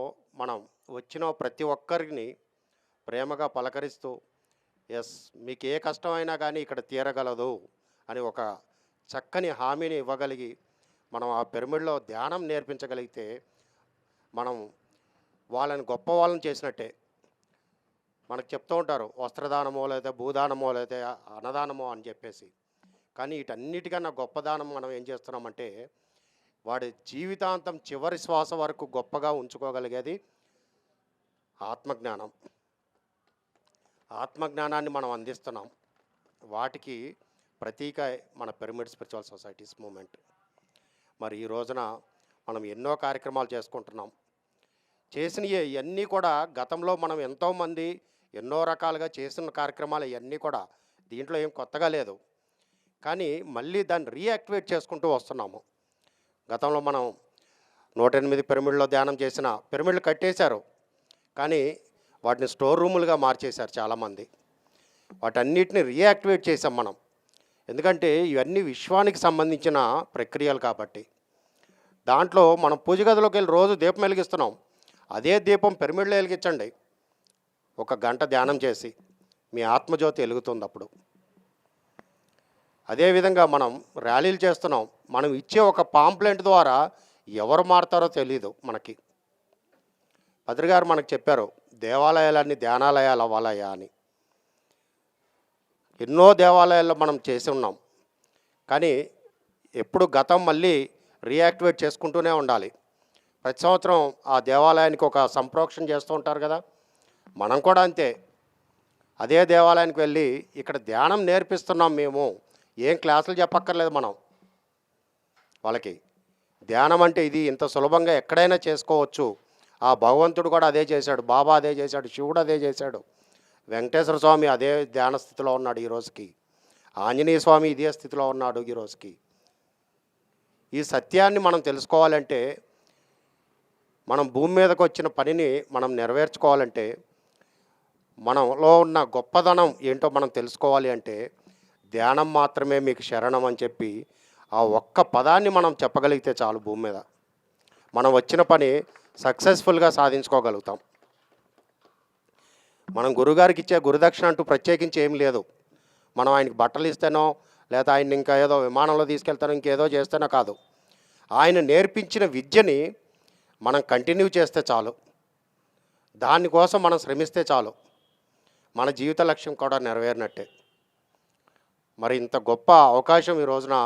మనం వచ్చిన ప్రతి ఒక్కరిని ప్రేమగా పలకరిస్తూ, ఎస్ మీకు ఏ కష్టమైనా కానీ ఇక్కడ తీరగలదు అని ఒక చక్కని హామీని ఇవ్వగలిగి మనం ఆ పిరమిడ్లో ధ్యానం నేర్పించగలిగితే మనం వాళ్ళని గొప్ప వాళ్ళని చేసినట్టే. మనకు చెప్తూ ఉంటారు వస్త్రదానమో లేదా భూదానమో లేదా అన్నదానమో అని చెప్పేసి. కానీ వీటన్నిటికన్నా గొప్ప దానం మనం ఏం చేస్తున్నామంటే వాడి జీవితాంతం చివరి శ్వాస వరకు గొప్పగా ఉంచుకోగలిగేది ఆత్మజ్ఞానం. ఆత్మజ్ఞానాన్ని మనం అందిస్తున్నాం. వాటికి ప్రతీక మన పిరమిడ్ స్పిరిచువల్ సొసైటీస్ మూమెంట్. మరి ఈ రోజున మనం ఎన్నో కార్యక్రమాలు చేసుకుంటున్నాం. చేసినవి ఇవన్నీ కూడా గతంలో మనం ఎంతోమంది ఎన్నో రకాలుగా చేసిన కార్యక్రమాలు ఇవన్నీ కూడా దీంట్లో ఏం కొత్తగా లేదు. కానీ మళ్ళీ దాన్ని రీయాక్టివేట్ చేసుకుంటూ వస్తున్నాము. గతంలో మనం 108 పిరమిడ్లో ధ్యానం చేసిన పిరమిడ్లు కట్టేశారు, కానీ వాటిని స్టోర్ రూములుగా మార్చేశారు చాలామంది. వాటన్నిటిని రీయాక్టివేట్ చేసాం మనం. ఎందుకంటే ఇవన్నీ విశ్వానికి సంబంధించిన ప్రక్రియలు కాబట్టి. దాంట్లో మనం పూజ గదిలోకి వెళ్ళి రోజు దీపం వెలిగిస్తున్నాం. అదే దీపం పిరమిడ్లో వెలిగించండి. 1 గంట ధ్యానం చేసి మీ ఆత్మజ్యోతి వెలుగుతుంది అప్పుడు. అదేవిధంగా మనం ర్యాలీలు చేస్తున్నాం. మనం ఇచ్చే ఒక పాంప్లెంట్ ద్వారా ఎవరు మారుతారో తెలీదు మనకి. పత్రి గారు మనకు చెప్పారు దేవాలయాలన్నీ ధ్యానాలయాలు అవ్వాలయా అని. ఎన్నో దేవాలయాల్లో మనం చేసి ఉన్నాం, కానీ ఎప్పుడు గతం మళ్ళీ రీయాక్టివేట్ చేసుకుంటూనే ఉండాలి. ప్రతి సంవత్సరం ఆ దేవాలయానికి ఒక సంప్రోక్షణ చేస్తూ ఉంటారు కదా, మనం కూడా అంతే. అదే దేవాలయానికి వెళ్ళి ఇక్కడ ధ్యానం నేర్పిస్తున్నాం మేము, ఏం క్లాసులు చెప్పక్కర్లేదు మనం వాళ్ళకి. ధ్యానం అంటే ఇది ఇంత సులభంగా ఎక్కడైనా చేసుకోవచ్చు. ఆ భగవంతుడు కూడా అదే చేశాడు, బాబా అదే చేశాడు, శివుడు అదే చేశాడు, వెంకటేశ్వర స్వామి అదే ధ్యాన స్థితిలో ఉన్నాడు ఈ రోజుకి, ఆంజనేయ స్వామి ఇదే స్థితిలో ఉన్నాడు ఈ రోజుకి. ఈ సత్యాన్ని మనం తెలుసుకోవాలంటే, మనం భూమి మీదకి వచ్చిన పనిని మనం నెరవేర్చుకోవాలంటే, మనలో ఉన్న గొప్పదనం ఏంటో మనం తెలుసుకోవాలి అంటే ధ్యానం మాత్రమే మీకు శరణం అని చెప్పి ఆ ఒక్క పదాన్ని మనం చెప్పగలిగితే చాలు, భూమి మీద మనం వచ్చిన పని సక్సెస్ఫుల్గా సాధించుకోగలుగుతాం. మనం గురుగారికి ఇచ్చే గురుదక్షిణ అంటూ ప్రత్యేకించి ఏం లేదు. మనం ఆయనకి బట్టలు ఇస్తేనో లేదా ఆయన ఇంకా ఏదో విమానంలో తీసుకెళ్తానో ఇంకేదో చేస్తేనో కాదు. ఆయన నేర్పించిన విద్యని మనం కంటిన్యూ చేస్తే చాలు, దానికోసం మనం శ్రమిస్తే చాలు, మన జీవిత లక్ష్యం కూడా నెరవేరినట్టే. మరి ఇంత గొప్ప అవకాశం ఈ రోజున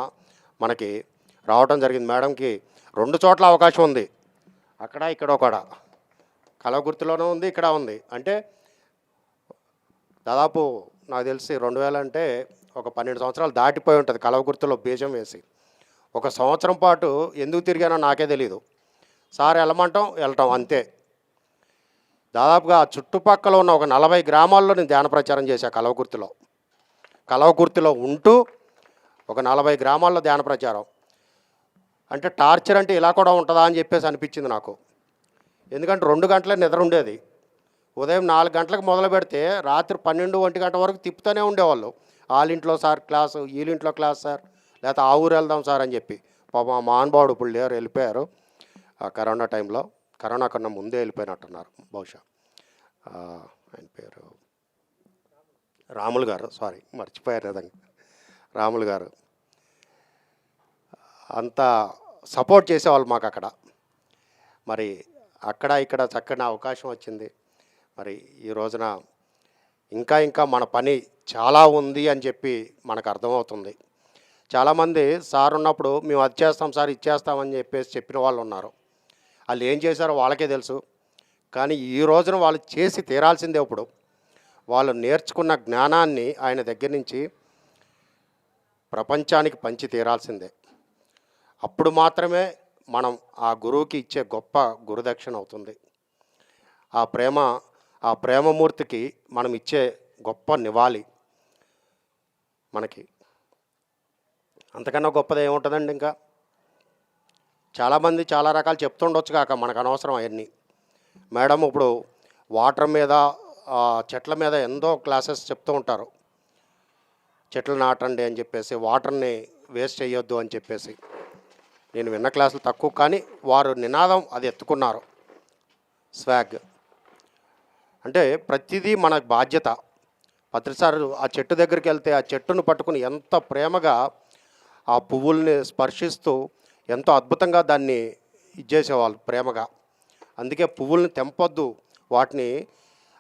మనకి రావడం జరిగింది. మేడంకి 2 చోట్ల అవకాశం ఉంది, అక్కడ ఇక్కడ కూడా. కలవకుర్తిలోనూ ఉంది, ఇక్కడ ఉంది. అంటే దాదాపు నాకు తెలిసి 2000 అంటే ఒక 12 సంవత్సరాలు దాటిపోయి ఉంటుంది కలవకుర్తిలో బీజం వేసి. 1 సంవత్సరం పాటు ఎందుకు తిరిగానో నాకే తెలీదు. సార్ వెళ్ళమంటాం, వెళ్ళటం అంతే. దాదాపుగా చుట్టుపక్కల ఉన్న ఒక 40 గ్రామాల్లో నేను ధ్యాన ప్రచారం చేశా కలవకుర్తిలో ఉంటూ ఒక 40 గ్రామాల్లో ధ్యాన ప్రచారం. అంటే టార్చర్ అంటే ఇలా కూడా ఉంటుందా అని చెప్పేసి అనిపించింది నాకు. ఎందుకంటే 2 గంటలే నిద్ర ఉండేది. ఉదయం 4 గంటలకు మొదలు పెడితే రాత్రి 12, 1 గంట వరకు తిప్పుతూనే ఉండేవాళ్ళు. వాళ్ళింట్లో సార్ క్లాసు, వీళ్ళింట్లో క్లాస్ సార్, లేకపోతే ఆ ఊరు వెళ్దాం సార్ అని చెప్పి. పాపం మా మహానుభావుడు ఇప్పుడు లేరు, వెళ్ళిపోయారు కరోనా టైంలో. కరోనా కన్నా ముందే వెళ్ళిపోయినట్టున్నారు బహుశా. ఆయన పేరు రాములు గారు, సారీ మర్చిపోయారు ఏదంగా, రాములు గారు. అంత సపోర్ట్ చేసేవాళ్ళు మాకు అక్కడ. మరి అక్కడ ఇక్కడ చక్కని అవకాశం వచ్చింది. మరి ఈ రోజున ఇంకా మన పని చాలా ఉంది అని చెప్పి మనకు అర్థమవుతుంది. చాలామంది సార్ ఉన్నప్పుడు మేము అది చేస్తాం సార్, ఇది చేస్తామని చెప్పేసి చెప్పిన వాళ్ళు ఉన్నారు. వాళ్ళు ఏం చేశారో వాళ్ళకే తెలుసు. కానీ ఈ రోజున వాళ్ళు చేసి తీరాల్సిందే. ఇప్పుడు వాళ్ళు నేర్చుకున్న జ్ఞానాన్ని ఆయన దగ్గర నుంచి ప్రపంచానికి పంచి తీరాల్సిందే. అప్పుడు మాత్రమే మనం ఆ గురువుకి ఇచ్చే గొప్ప గురుదక్షిణ అవుతుంది. ఆ ప్రేమ, ఆ ప్రేమమూర్తికి మనం ఇచ్చే గొప్ప నివాళి మనకి. అంతకన్నా గొప్పది ఏముంటుందండి ఇంకా? చాలామంది చాలా రకాలు చెప్తుండొచ్చు కాక మనకు అనవసరం అవన్నీ. మేడం ఇప్పుడు వాటర్ మీద చెట్ల మీద ఎంతో క్లాసెస్ చెప్తూ ఉంటారు. చెట్లు నాటండి అని చెప్పేసి, వాటర్ని వేస్ట్ చేయొద్దు అని చెప్పేసి. నేను విన్న క్లాసులు తక్కువ, కానీ వారు నినాదం అది ఎత్తుకున్నారు. స్వాగ్ అంటే ప్రతిదీ మన బాధ్యత. పత్రిసారి ఆ చెట్టు దగ్గరికి వెళ్తే ఆ చెట్టును పట్టుకుని ఎంత ప్రేమగా ఆ పువ్వుల్ని స్పర్శిస్తూ ఎంతో అద్భుతంగా దాన్ని ఇచ్చేసేవాళ్ళు ప్రేమగా. అందుకే పువ్వుల్ని తెంపొద్దు, వాటిని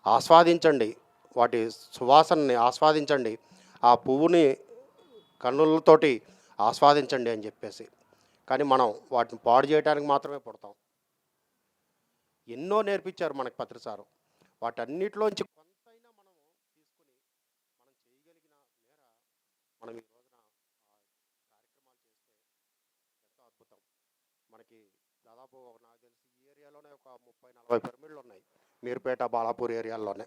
ఆస్వాదించండి, వాటి సువాసనని ఆస్వాదించండి, ఆ పువ్వుని కన్నులతోటి ఆస్వాదించండి అని చెప్పేసి. కానీ మనం వాటిని పాడు చేయడానికి మాత్రమే పుడతాం. ఎన్నో నేర్పించారు మనకి పత్రిసారు. వాటన్నిటిలోంచి కొంతైనా మనం తీసుకుని మనం చేయగలిగిన మేర మనం ఈ రోజున కార్యక్రమాలు చేస్తే ఎంతో అద్భుతం. మనకి దాదాపు నాకు తెలిసి ఈ ఏరియాలోనే ఒక 30-40 పిరమిడ్లు ఉన్నాయి, మీర్పేట బాలాపూర్ ఏరియాల్లోనే.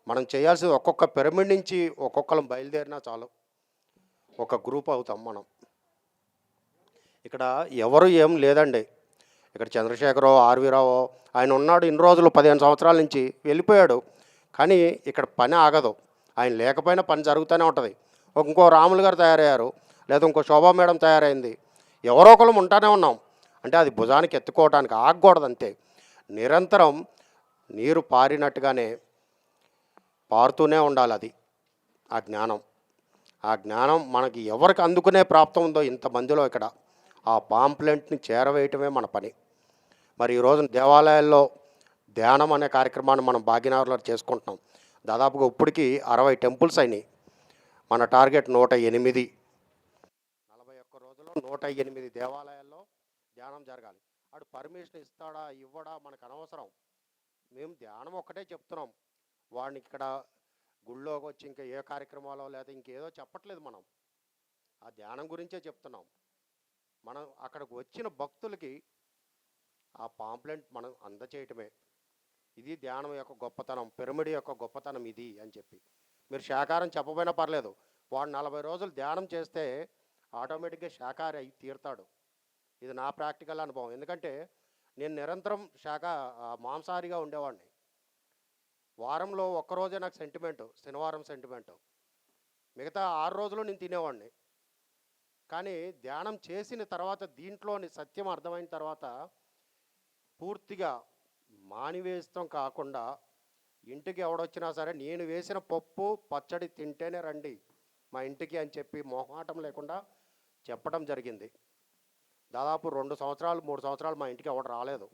మనం చేయాల్సింది ఒక్కొక్క పిరమిడ్ నుంచి ఒక్కొక్కరం బయలుదేరినా చాలు, ఒక గ్రూప్ అవుతాం మనం. ఇక్కడ ఎవరు ఏం లేదండి. ఇక్కడ చంద్రశేఖరరావు, ఆర్వీరావు ఆయన ఉన్నాడు ఇన్ని రోజులు, 15 సంవత్సరాల నుంచి వెళ్ళిపోయాడు. కానీ ఇక్కడ పని ఆగదు. ఆయన లేకపోయినా పని జరుగుతూనే ఉంటుంది. ఇంకో రాములు గారు తయారయ్యారు, లేదా ఇంకో శోభా మేడం తయారైంది. ఎవరో ఒకరు ఉంటానే ఉన్నాం. అంటే అది భుజానికి ఎత్తుకోవడానికి ఆగకూడదు అంతే. నిరంతరం నీరు పారినట్టుగానే పారుతూనే ఉండాలి. అది ఆ జ్ఞానం. ఆ జ్ఞానం మనకి ఎవరికి అందుకునే ప్రాప్తం ఉందో ఇంతమందిలో ఇక్కడ ఆ పాంప్లెంట్ని చేరవేయటమే మన పని. మరి ఈరోజు దేవాలయాల్లో ధ్యానం అనే కార్యక్రమాన్ని మనం భాగ్యనగర్లో చేసుకుంటున్నాం. దాదాపుగా ఇప్పటికి 60 టెంపుల్స్ అయినాయి. మన టార్గెట్ 108. 41 రోజుల్లో 108 దేవాలయాల్లో ధ్యానం జరగాలి. అటు పర్మిషన్ ఇస్తాడా ఇవ్వడా మనకు అనవసరం. మేము ధ్యానం ఒక్కటే చెప్తున్నాం. వాడిని ఇక్కడ గుళ్ళోకి వచ్చి ఇంకా ఏ కార్యక్రమాలో లేదా ఇంకేదో చెప్పట్లేదు. మనం ఆ ధ్యానం గురించే చెప్తున్నాం. మనం అక్కడికి వచ్చిన భక్తులకి ఆ పాంప్లెంట్ మనం అందచేయటమే. ఇది ధ్యానం యొక్క గొప్పతనం, పిరమిడ్ యొక్క గొప్పతనం ఇది అని చెప్పి. మీరు శాకాహారం చెప్పబోయినా పర్లేదు, వాడు 40 రోజులు ధ్యానం చేస్తే ఆటోమేటిక్గా శాకాహారి అయి తీరుతాడు. ఇది నా ప్రాక్టికల్ అనుభవం. ఎందుకంటే నేను నిరంతరం మాంసాహారిగా ఉండేవాడిని. వారంలో ఒక్కరోజే నాకు సెంటిమెంటు, శనివారం సెంటిమెంటు. మిగతా 6 రోజులు నేను తినేవాడిని. కానీ ధ్యానం చేసిన తర్వాత, దీంట్లోని సత్యం అర్థమైన తర్వాత పూర్తిగా మానివేస్తాం కాకుండా, ఇంటికి ఎవడొచ్చినా సరే నేను వేసిన పప్పు పచ్చడి తింటేనే రండి మా ఇంటికి అని చెప్పి మొహమాటం లేకుండా చెప్పడం జరిగింది. దాదాపు 2 సంవత్సరాలు 3 సంవత్సరాలు మా ఇంటికి ఎవడు రాలేదు.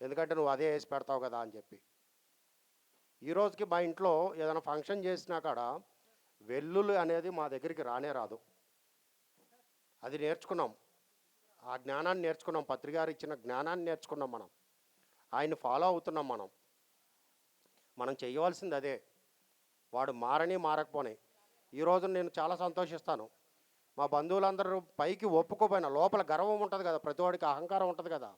ఎందుకంటే నువ్వు అదే వేసి పెడతావు కదా అని చెప్పి. ఈరోజుకి మా ఇంట్లో ఏదైనా ఫంక్షన్ చేసినా కాడ వెల్లుల్లి అనేది మా దగ్గరికి రానే రాదు. అది నేర్చుకున్నాం. ఆ జ్ఞానాన్ని నేర్చుకున్నాం. పత్రికారు ఇచ్చిన జ్ఞానాన్ని నేర్చుకున్నాం. మనం ఆయన్ని ఫాలో అవుతున్నాం. మనం చేయవలసింది అదే. వాడు మారని మారకపోని. ఈరోజు నేను చాలా సంతోషిస్తాను. మా బంధువులందరూ పైకి ఒప్పుకోపోయినా లోపల గర్వం ఉంటుంది కదా, ప్రతివాడికి అహంకారం ఉంటుంది కదా.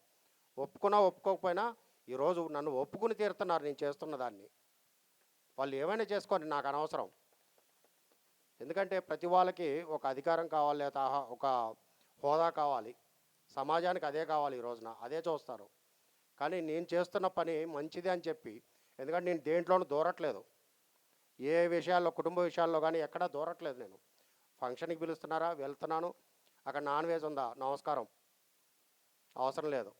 ఒప్పుకున్నా ఒప్పుకోకపోయినా ఈరోజు నన్ను ఒప్పుకుని తీరుతున్నారు నేను చేస్తున్న దాన్ని. వాళ్ళు ఏమైనా చేసుకొని నాకు అనవసరం. ఎందుకంటే ప్రతి వాళ్ళకి ఒక అధికారం కావాలి, లేదా ఒక హోదా కావాలి. సమాజానికి అదే కావాలి. ఈ రోజున అదే చూస్తారు. కానీ నేను చేస్తున్న పని మంచిది అని చెప్పి, ఎందుకంటే నేను దేంట్లోనూ దూరట్లేదు. ఏ విషయాల్లో, కుటుంబ విషయాల్లో కానీ ఎక్కడా దూరట్లేదు. నేను ఫంక్షన్కి పిలుస్తున్నారా వెళ్తున్నాను, అక్కడ నాన్ వెజ్ ఉందా నమస్కారం, అవసరం లేదు.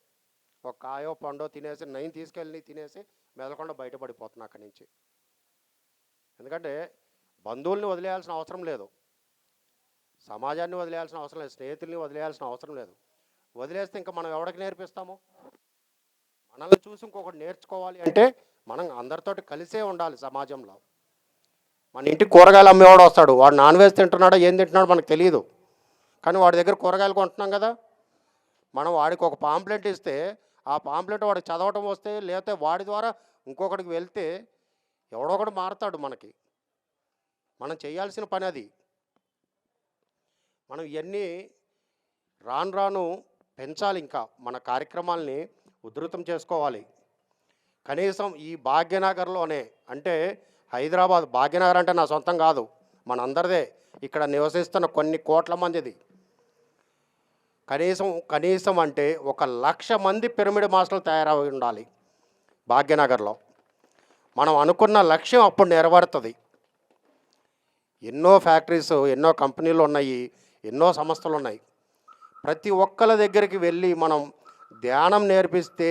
ఒక కాయో పండో తినేసి నేను తీసుకెళ్ళి తినేసి మెదలకుండా బయటపడిపోతున్నా అక్కడి నుంచి. ఎందుకంటే బంధువుల్ని వదిలేయాల్సిన అవసరం లేదు, సమాజాన్ని వదిలేయాల్సిన అవసరం లేదు, స్నేహితుల్ని వదిలేయాల్సిన అవసరం లేదు. వదిలేస్తే ఇంకా మనం ఎవరికి నేర్పిస్తాము? మనల్ని చూసి ఇంకొకటి నేర్చుకోవాలి అంటే మనం అందరితోటి కలిసే ఉండాలి సమాజంలో. మన ఇంటికి కూరగాయలు అమ్మేవాడు వస్తాడు, వాడు నాన్ వెజ్ తింటున్నాడో ఏం తింటున్నాడో మనకు తెలియదు. కానీ వాడి దగ్గర కూరగాయలు కొంటున్నాం కదా. మనం వాడికి ఒక పాంప్లెట్ ఇస్తే ఆ పాంప్లెట్ వాడికి చదవటం వస్తే, లేకపోతే వాడి ద్వారా ఇంకొకటికి వెళ్తే ఎవడో ఒకటి మారుతాడు మనకి. మనం చేయాల్సిన పని అది. మనం ఇవన్నీ రాను రాను పెంచాలి. ఇంకా మన కార్యక్రమాల్ని ఉధృతం చేసుకోవాలి. కనీసం ఈ భాగ్యనగర్లోనే, అంటే హైదరాబాద్ భాగ్యనగర్ అంటే నా సొంతం కాదు, మనందరిదే, ఇక్కడ నివసిస్తున్న కొన్ని కోట్ల మందిది. కనీసం అంటే 1,00,000 మంది పిరమిడ్ మాస్టర్లు తయారై ఉండాలి భాగ్యనగర్లో. మనం అనుకున్న లక్ష్యం అప్పుడు నెరవేరుతుంది. ఎన్నో ఫ్యాక్టరీస్, ఎన్నో కంపెనీలు ఉన్నాయి, ఎన్నో సంస్థలు ఉన్నాయి. ప్రతి ఒక్కరి దగ్గరికి వెళ్ళి మనం ధ్యానం నేర్పిస్తే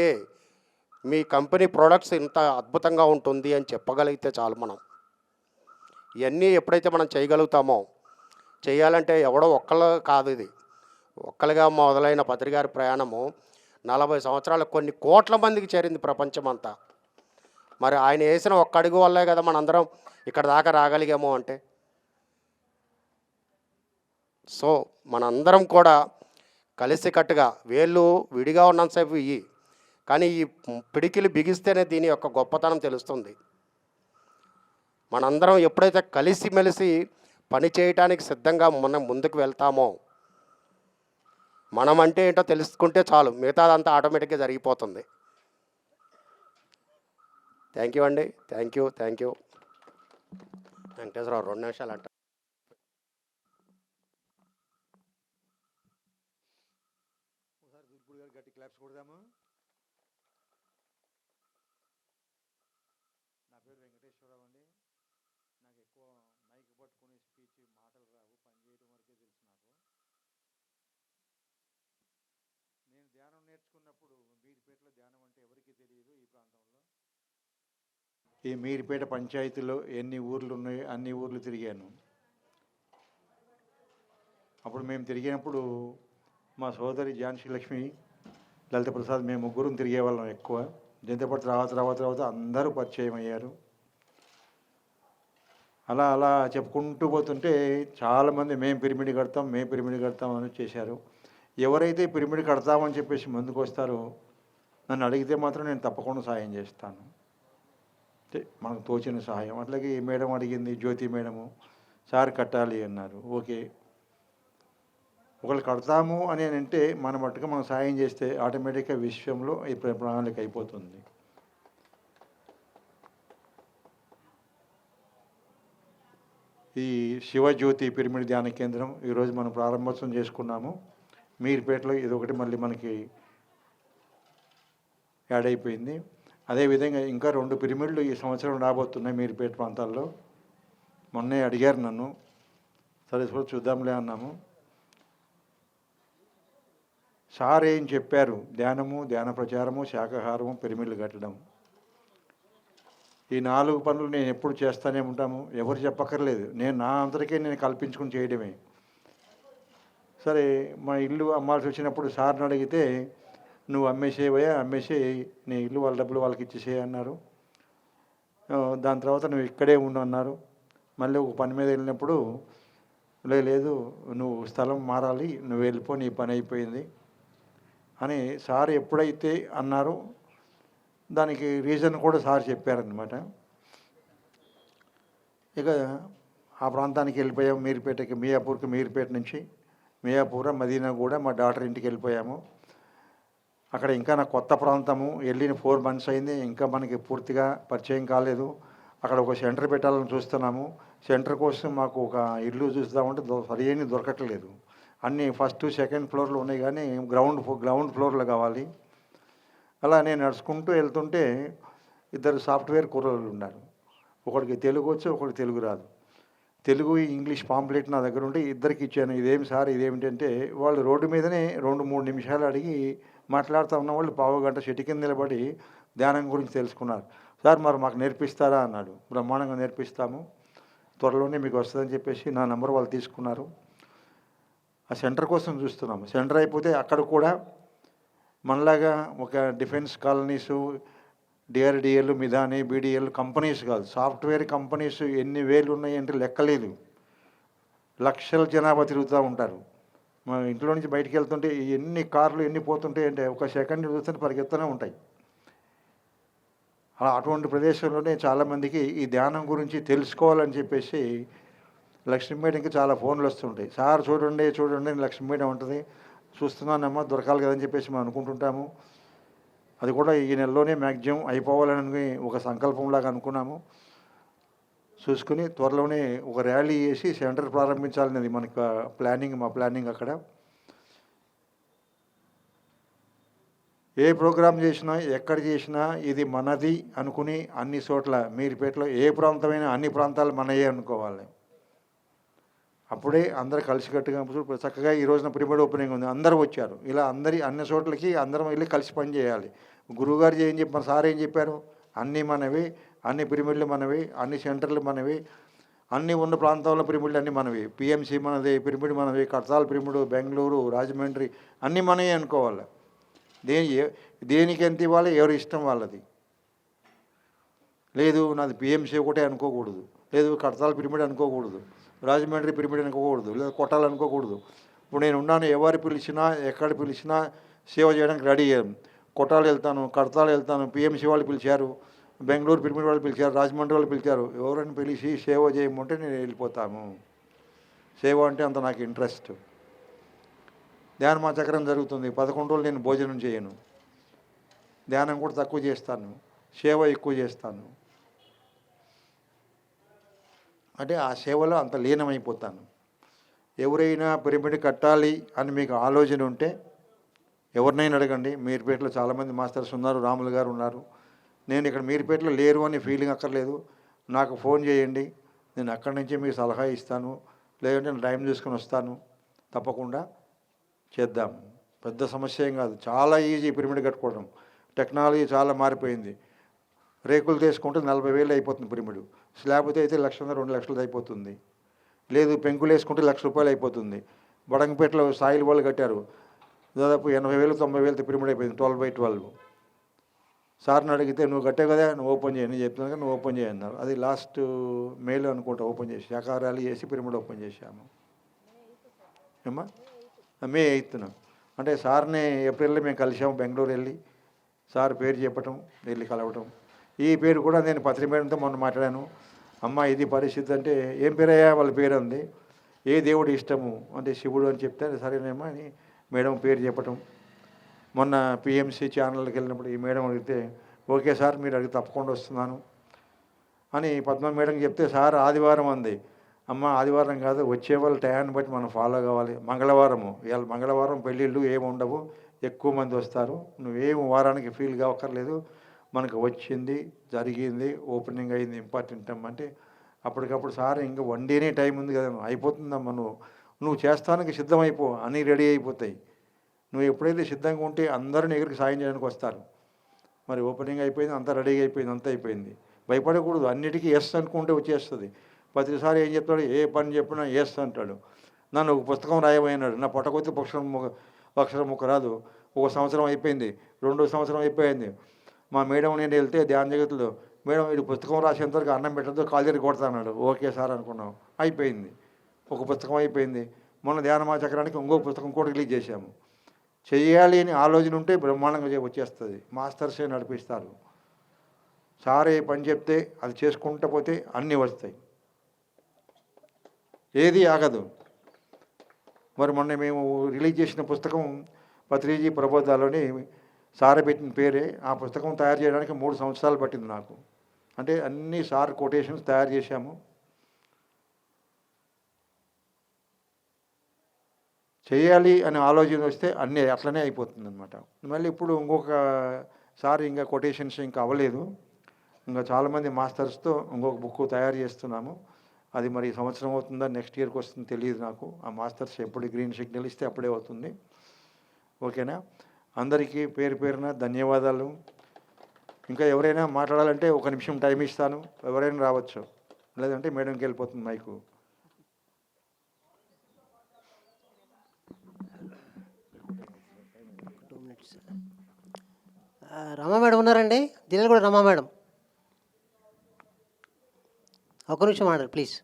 మీ కంపెనీ ప్రొడక్ట్స్ ఇంత అద్భుతంగా ఉంటుంది అని చెప్పగలిగితే చాలు. మనం ఇవన్నీ ఎప్పుడైతే మనం చేయగలుగుతామో, చేయాలంటే ఎవడో ఒక్కళ్ళు కాదు, ఇది ఒక్కలుగా మొదలైన పత్రికారి ప్రయాణము 40 సంవత్సరాలు కొన్ని కోట్ల మందికి చేరింది ప్రపంచమంతా. మరి ఆయన వేసిన ఒక్క అడుగు వల్లే కదా మనందరం ఇక్కడ దాకా రాగలిగాము అంటే. సో మనందరం కూడా కలిసికట్టుగా, వేళ్ళు విడిగా ఉన్నంతసేపు ఇవి, కానీ ఈ పిడికిలు బిగిస్తేనే దీని యొక్క గొప్పతనం తెలుస్తుంది. మనందరం ఎప్పుడైతే కలిసిమెలిసి పని చేయటానికి సిద్ధంగా మనం ముందుకు వెళ్తామో, మనం అంటే ఏంటో తెలుసుకుంటే చాలు, మిగతాదంతా ఆటోమేటిక్గా జరిగిపోతుంది. థ్యాంక్ యూ అండి. Thank you. వెంకటేశ్వరరావు 2 నిమిషాలు అంట. గట్టి క్లాప్స్ కొడదాము. నా పేరు వెంకటేశ్వరరావు అండి. నాకు ఎక్కువ మైక్ పట్టుకునే స్పీచ్ మాటలు రావు, పని చేయడం వరకే తెలుసు నాకు. నేను ధ్యానం నేర్చుకున్నప్పుడు మీరిపేటలో ధ్యానం అంటే ఎవరికీ తెలియదు ఈ ప్రాంతంలో. ఈ మీరిపేట పంచాయతీలో ఎన్ని ఊర్లు ఉన్నాయో అన్ని ఊర్లు తిరిగాను. అప్పుడు మేము తిరిగినప్పుడు మా సోదరి ఝాన్సీ లక్ష్మి, లలిత ప్రసాద్, మేము ముగ్గురం తిరిగేవాళ్ళం ఎక్కువ. దీంతో పాటు తర్వాత అందరూ పరిచయం అయ్యారు. అలా చెప్పుకుంటూ పోతుంటే చాలామంది మేము పిరమిడ్ కడతాం అని చేశారు. ఎవరైతే పిరమిడ్ కడతామని చెప్పేసి ముందుకు వస్తారో నన్ను అడిగితే మాత్రం నేను తప్పకుండా సహాయం చేస్తాను. అంటే మనకు తోచిన సహాయం. అట్లాగే ఈ మేడం అడిగింది, జ్యోతి మేడము, సార్ కట్టాలి అన్నారు. ఓకే, ఒకళ్ళు కడతాము అని అంటే మన మట్టుగా మనం సాయం చేస్తే ఆటోమేటిక్గా విశ్వంలో ఈ ప్రణాళిక అయిపోతుంది. ఈ శివజ్యోతి పిరమిడ్ ధ్యాన కేంద్రం ఈరోజు మనం ప్రారంభోత్సవం చేసుకున్నాము. మీర్పేటలో ఇదొకటి మళ్ళీ మనకి యాడ్ అయిపోయింది. అదేవిధంగా ఇంకా 2 పిరమిడ్లు ఈ సంవత్సరం రాబోతున్నాయి మీర్పేట ప్రాంతాల్లో. మొన్నే అడిగారు నన్ను, సరే చూద్దాంలే అన్నాము. సార్ ఏం చెప్పారు, ధ్యాన ప్రచారము, శాకాహారము, పిరమిడ్లు కట్టడం, ఈ 4 పనులు నేను ఎప్పుడు చేస్తూనే ఉంటాము. ఎవరు చెప్పక్కర్లేదు, నా అంతటికే నేను కల్పించుకుని చేయడమే. సరే మా ఇల్లు అమ్మాల్సి వచ్చినప్పుడు సార్ని అడిగితే, నువ్వు అమ్మేసే నీ ఇల్లు వాళ్ళ డబ్బులు వాళ్ళకి ఇచ్చేసేయి అన్నారు. దాని తర్వాత నువ్వు ఇక్కడే ఉండు అన్నారు. మళ్ళీ ఒక పని మీద వెళ్ళినప్పుడు, లేదు నువ్వు స్థలం మారాలి, నువ్వు వెళ్ళిపో, నీ పని అయిపోయింది అని సార్ ఎప్పుడైతే అన్నారో దానికి రీజన్ కూడా సార్ చెప్పారనమాట. ఇక ఆ ప్రాంతానికి వెళ్ళిపోయాము. మీర్పేటకి, మీర్పేట నుంచి మియాపూర్, మదీనా కూడా మా డాటర్ ఇంటికి వెళ్ళిపోయాము. అక్కడ ఇంకా నాకు కొత్త ప్రాంతము, వెళ్ళిన 4 months అయింది, ఇంకా మనకి పూర్తిగా పరిచయం కాలేదు. అక్కడ ఒక సెంటర్ పెట్టాలని చూస్తున్నాము. సెంటర్ కోసం మాకు ఒక ఇల్లు చూస్తామంటే సరైన దొరకట్లేదు. అన్నీ ఫస్ట్ సెకండ్ ఫ్లోర్లో ఉన్నాయి, కానీ గ్రౌండ్ ఫ్లోర్లో కావాలి. అలా నేను నడుచుకుంటూ వెళ్తుంటే 2 సాఫ్ట్వేర్ కుర్రోళ్ళు ఉన్నారు. ఒకడికి తెలుగు వచ్చు, ఒకటి తెలుగు రాదు. తెలుగు ఇంగ్లీష్ పాంప్లెట్ నా దగ్గర ఉంటే ఇద్దరికి ఇచ్చాను. ఇదేం సార్ ఇదేమిటంటే, వాళ్ళు రోడ్డు మీదనే 2-3 నిమిషాలు అడిగి మాట్లాడుతూ ఉన్న వాళ్ళు పావు గంట చెట్టు కింద నిలబడి ధ్యానం గురించి తెలుసుకున్నారు. సార్ మరి మాకు నేర్పిస్తారా అన్నాడు. బ్రహ్మాండంగా నేర్పిస్తాము, త్వరలోనే మీకు వస్తుందని చెప్పేసి నా నెంబర్ వాళ్ళు తీసుకున్నారు. ఆ సెంటర్ కోసం చూస్తున్నాము. సెంటర్ అయిపోతే అక్కడ కూడా మనలాగా ఒక defence colonies, DRDL, Midhani, BDL companies కాదు, సాఫ్ట్వేర్ కంపెనీస్ ఎన్ని వేలు ఉన్నాయంటే లెక్కలేదు. లక్షల జనాభా తిరుగుతూ ఉంటారు. మా ఇంట్లో నుంచి బయటికి వెళ్తుంటే ఎన్ని కార్లు ఎన్ని పోతుంటాయి అంటే ఒక సెకండ్ చూస్తుంటే పరిగెత్తూనే ఉంటాయి. అలా అటువంటి ప్రదేశంలోనే చాలామందికి ఈ ధ్యానం గురించి తెలుసుకోవాలని చెప్పేసి లక్ష్మీ మేడంకి చాలా ఫోన్లు వస్తుంటాయి. సార్ చూడండి లక్ష్మీ మేడం ఉంటుంది. చూస్తున్నానమ్మా, దొరకాలి కదని చెప్పేసి మనం అనుకుంటుంటాము. అది కూడా ఈ నెలలోనే మ్యాక్సిమం అయిపోవాలని ఒక సంకల్పంలాగా అనుకున్నాము. చూసుకుని త్వరలోనే ఒక ర్యాలీ చేసి సెంటర్ ప్రారంభించాలనేది మనకు మా ప్లానింగ్ అక్కడ. ఏ ప్రోగ్రాం చేసినా ఎక్కడ చేసినా ఇది మనది అనుకుని అన్ని చోట్ల మీరుపేటలో ఏ ప్రాంతమైనా అన్ని ప్రాంతాలు మనయే అనుకోవాలి. అప్పుడే అందరు కలిసికట్టుగా చక్కగా ఈ రోజున పిరమిడ్ ఓపెనింగ్ ఉంది, అందరూ వచ్చారు. ఇలా అన్ని చోట్లకి అందరం వెళ్ళి కలిసి పని చేయాలి. గురువుగారు ఏం చెప్పారు, సార్ ఏం చెప్పారు, అన్నీ మనవి, అన్ని పిరమిడ్లు మనవి, అన్ని సెంటర్లు మనవి, అన్నీ ఉన్న ప్రాంతాల్లో పిరమిడ్లు అన్నీ మనవి, పిఎంసి మనది, పిరమిడ్ మనవి, కడతాల్ పిరమిడ్, బెంగళూరు, రాజమండ్రి అన్నీ మనవి అనుకోవాలి. దేనికి ఎంత ఇవ్వాలి, ఎవరి ఇష్టం వాళ్ళది. లేదు నాది పిఎంసి ఒకటే అనుకోకూడదు, లేదు కడతాల్ పిరమిడ్ అనుకోకూడదు, రాజమండ్రి పిరమిడ్ అనుకోకూడదు, లేదా కొట్టాలనుకోకూడదు. ఇప్పుడు నేను ఉన్నాను, ఎవరు పిలిచినా ఎక్కడ పిలిచినా సేవ చేయడానికి రెడీ అయ్యాను. కొట్టాలు వెళ్తాను, కడతాలు వెళ్తాను, పిఎంసి వాళ్ళు పిలిచారు, బెంగళూరు పిరమిడ్ వాళ్ళు పిలిచారు, రాజమండ్రి వాళ్ళు పిలిచారు, ఎవరైనా పిలిచి సేవ చేయమంటే నేను వెళ్ళిపోతాను. సేవ అంటే అంత నాకు ఇంట్రెస్ట్. ధ్యానమా చక్రం జరుగుతుంది, 11 రోజులు నేను భోజనం చేయను, ధ్యానం కూడా తక్కువ చేస్తాను, సేవ ఎక్కువ చేస్తాను. అంటే ఆ సేవలో అంత లీనమైపోతాను. ఎవరైనా పిరమిడ్ కట్టాలి అని మీకు ఆలోచన ఉంటే ఎవరినైనా అడగండి. మీరుపేటలో చాలామంది మాస్టర్స్ ఉన్నారు, రాములు గారు ఉన్నారు. నేను ఇక్కడ మీరుపేటలో లేరు అని ఫీలింగ్ అక్కర్లేదు, నాకు ఫోన్ చేయండి, నేను అక్కడి నుంచి మీకు సలహా ఇస్తాను, లేదంటే నేను టైం చూసుకొని వస్తాను. తప్పకుండా చేద్దాం, పెద్ద సమస్య ఏం కాదు, చాలా ఈజీ పిరమిడ్ కట్టుకోవడం. టెక్నాలజీ చాలా మారిపోయింది. రేకులు తీసుకుంటే 40,000 అయిపోతుంది పిరమిడ్, స్లాబ్ అయితే 1,00,000 2 లక్షలు అయిపోతుంది. లేదు పెంకులు వేసుకుంటే ₹1,00,000 అయిపోతుంది. బడంగపేటలో సాయిల్ వాళ్ళు కట్టారు, దాదాపు 80,000 90,000 పిరమిడ్ అయిపోయింది, 12x12. సార్ని అడిగితే నువ్వు కట్టే కదా, నువ్వు ఓపెన్ చేయి, నేను చెప్తున్నాను కదా, నువ్వు ఓపెన్ చేయన్నారు. అది లాస్ట్ మేలో అనుకుంటా ఓపెన్ చేసి, శాఖారాలు చేసి పిరమిడ్ ఓపెన్ చేశాము. ఏమ్మా మే 8న, అంటే సార్ని ఏప్రిల్లో మేము కలిసాము, బెంగళూరు వెళ్ళి సార్ పేరు చెప్పటం, వెళ్ళి కలవటం. ఈ పేరు కూడా నేను పత్రి మేడంతో మొన్న మాట్లాడాను. అమ్మ ఇది పరిస్థితి అంటే, ఏం పేరయ్యా వాళ్ళ పేరు ఉంది, ఏ దేవుడు ఇష్టము అంటే శివుడు అని చెప్తే, సరేనేమో అని మేడం పేరు చెప్పటం. మొన్న పిఎంసి ఛానల్కి వెళ్ళినప్పుడు ఈ మేడం అడిగితే, ఓకే సార్ మీరు అడిగి తప్పకుండా వస్తున్నాను అని పద్మ మేడం చెప్తే, సార్ ఆదివారం అంది. అమ్మ ఆదివారం కాదు, వచ్చే వాళ్ళ టయాన్ని బట్టి మనం ఫాలో కావాలి. మంగళవారము, ఇవాళ మంగళవారం పెళ్ళిళ్ళు ఏమి ఉండవు, ఎక్కువ మంది వస్తారు, నువ్వేం వారానికి ఫీల్ కావక్కర్లేదు, మనకు వచ్చింది జరిగింది ఓపెనింగ్ అయింది ఇంపార్టెంట్ అమ్మ అంటే, అప్పటికప్పుడు సార్ ఇంకా 1 డేనే టైం ఉంది కదా, అయిపోతుందమ్మా, నువ్వు చేస్తానికి సిద్ధమైపో, అన్నీ రెడీ అయిపోతాయి. నువ్వు ఎప్పుడైతే సిద్ధంగా ఉంటే అందరూ ఎగురికి సాయం చేయడానికి వస్తారు. మరి ఓపెనింగ్ అయిపోయింది, అంతా రెడీగా అయిపోయింది, అంతా అయిపోయింది. భయపడకూడదు, అన్నిటికీ ఎస్ అనుకుంటే వచ్చేస్తుంది. ప్రతిసారి ఏం చెప్తాడు, ఏ పని చెప్పినా ఎస్ అంటాడు. నన్ను ఒక పుస్తకం రాయబోయినాడు, నా పొట్టకొత్తి అక్షరం ముక్క రాదు. 1 సంవత్సరం అయిపోయింది, 2వ సంవత్సరం అయిపోయింది. మా మేడం నేను వెళ్తే ధ్యాన జగత్తులో, మేడం ఇది పుస్తకం రాసేంతవరకు అన్నం పెట్టద్దు, కాలేజీ కొడతాన్నాడు. ఓకే సార్ అనుకున్నాం, అయిపోయింది, ఒక పుస్తకం అయిపోయింది. మొన్న ధ్యానమా చక్రానికి ఇంకో పుస్తకం కూడా రిలీజ్ చేశాము. చేయాలి అని ఆలోచన ఉంటే బ్రహ్మాండంగా వచ్చేస్తుంది. మాస్టర్సే నడిపిస్తారు. సారే పని చెప్తే అది చేసుకుంటూ పోతే అన్నీ వస్తాయి, ఏది ఆగదు. మరి మొన్న మేము రిలీజ్ చేసిన పుస్తకం పత్రిజీ ప్రబోధాలని సార్ పెట్టిన పేరే. ఆ పుస్తకం తయారు చేయడానికి 3 సంవత్సరాలు పట్టింది నాకు. అంటే అన్ని సార్ కొటేషన్స్ తయారు చేశాము. చేయాలి అనే ఆలోచన వస్తే అన్నీ అట్లనే అయిపోతుంది అనమాట. మళ్ళీ ఇప్పుడు ఇంకొకసారి ఇంకా కొటేషన్స్ ఇంకా అవ్వలేదు, ఇంకా చాలామంది మాస్టర్స్తో ఇంకొక బుక్ తయారు చేస్తున్నాము. అది మరి సంవత్సరం అవుతుందా నెక్స్ట్ ఇయర్కి వస్తుందో తెలియదు నాకు. ఆ మాస్టర్స్ ఎప్పుడు గ్రీన్ సిగ్నల్ ఇస్తే అప్పుడే అవుతుంది. ఓకేనా, అందరికీ పేరు పేరున ధన్యవాదాలు. ఇంకా ఎవరైనా మాట్లాడాలంటే 1 నిమిషం టైం ఇస్తాను, ఎవరైనా రావచ్చు, లేదంటే మేడంకి వెళ్ళిపోతుంది మైకు. రమా మేడం ఉన్నారండి, జిల్లాలో కూడా రమా మేడం. 1 నిమిషం ఆడారు ప్లీజ్.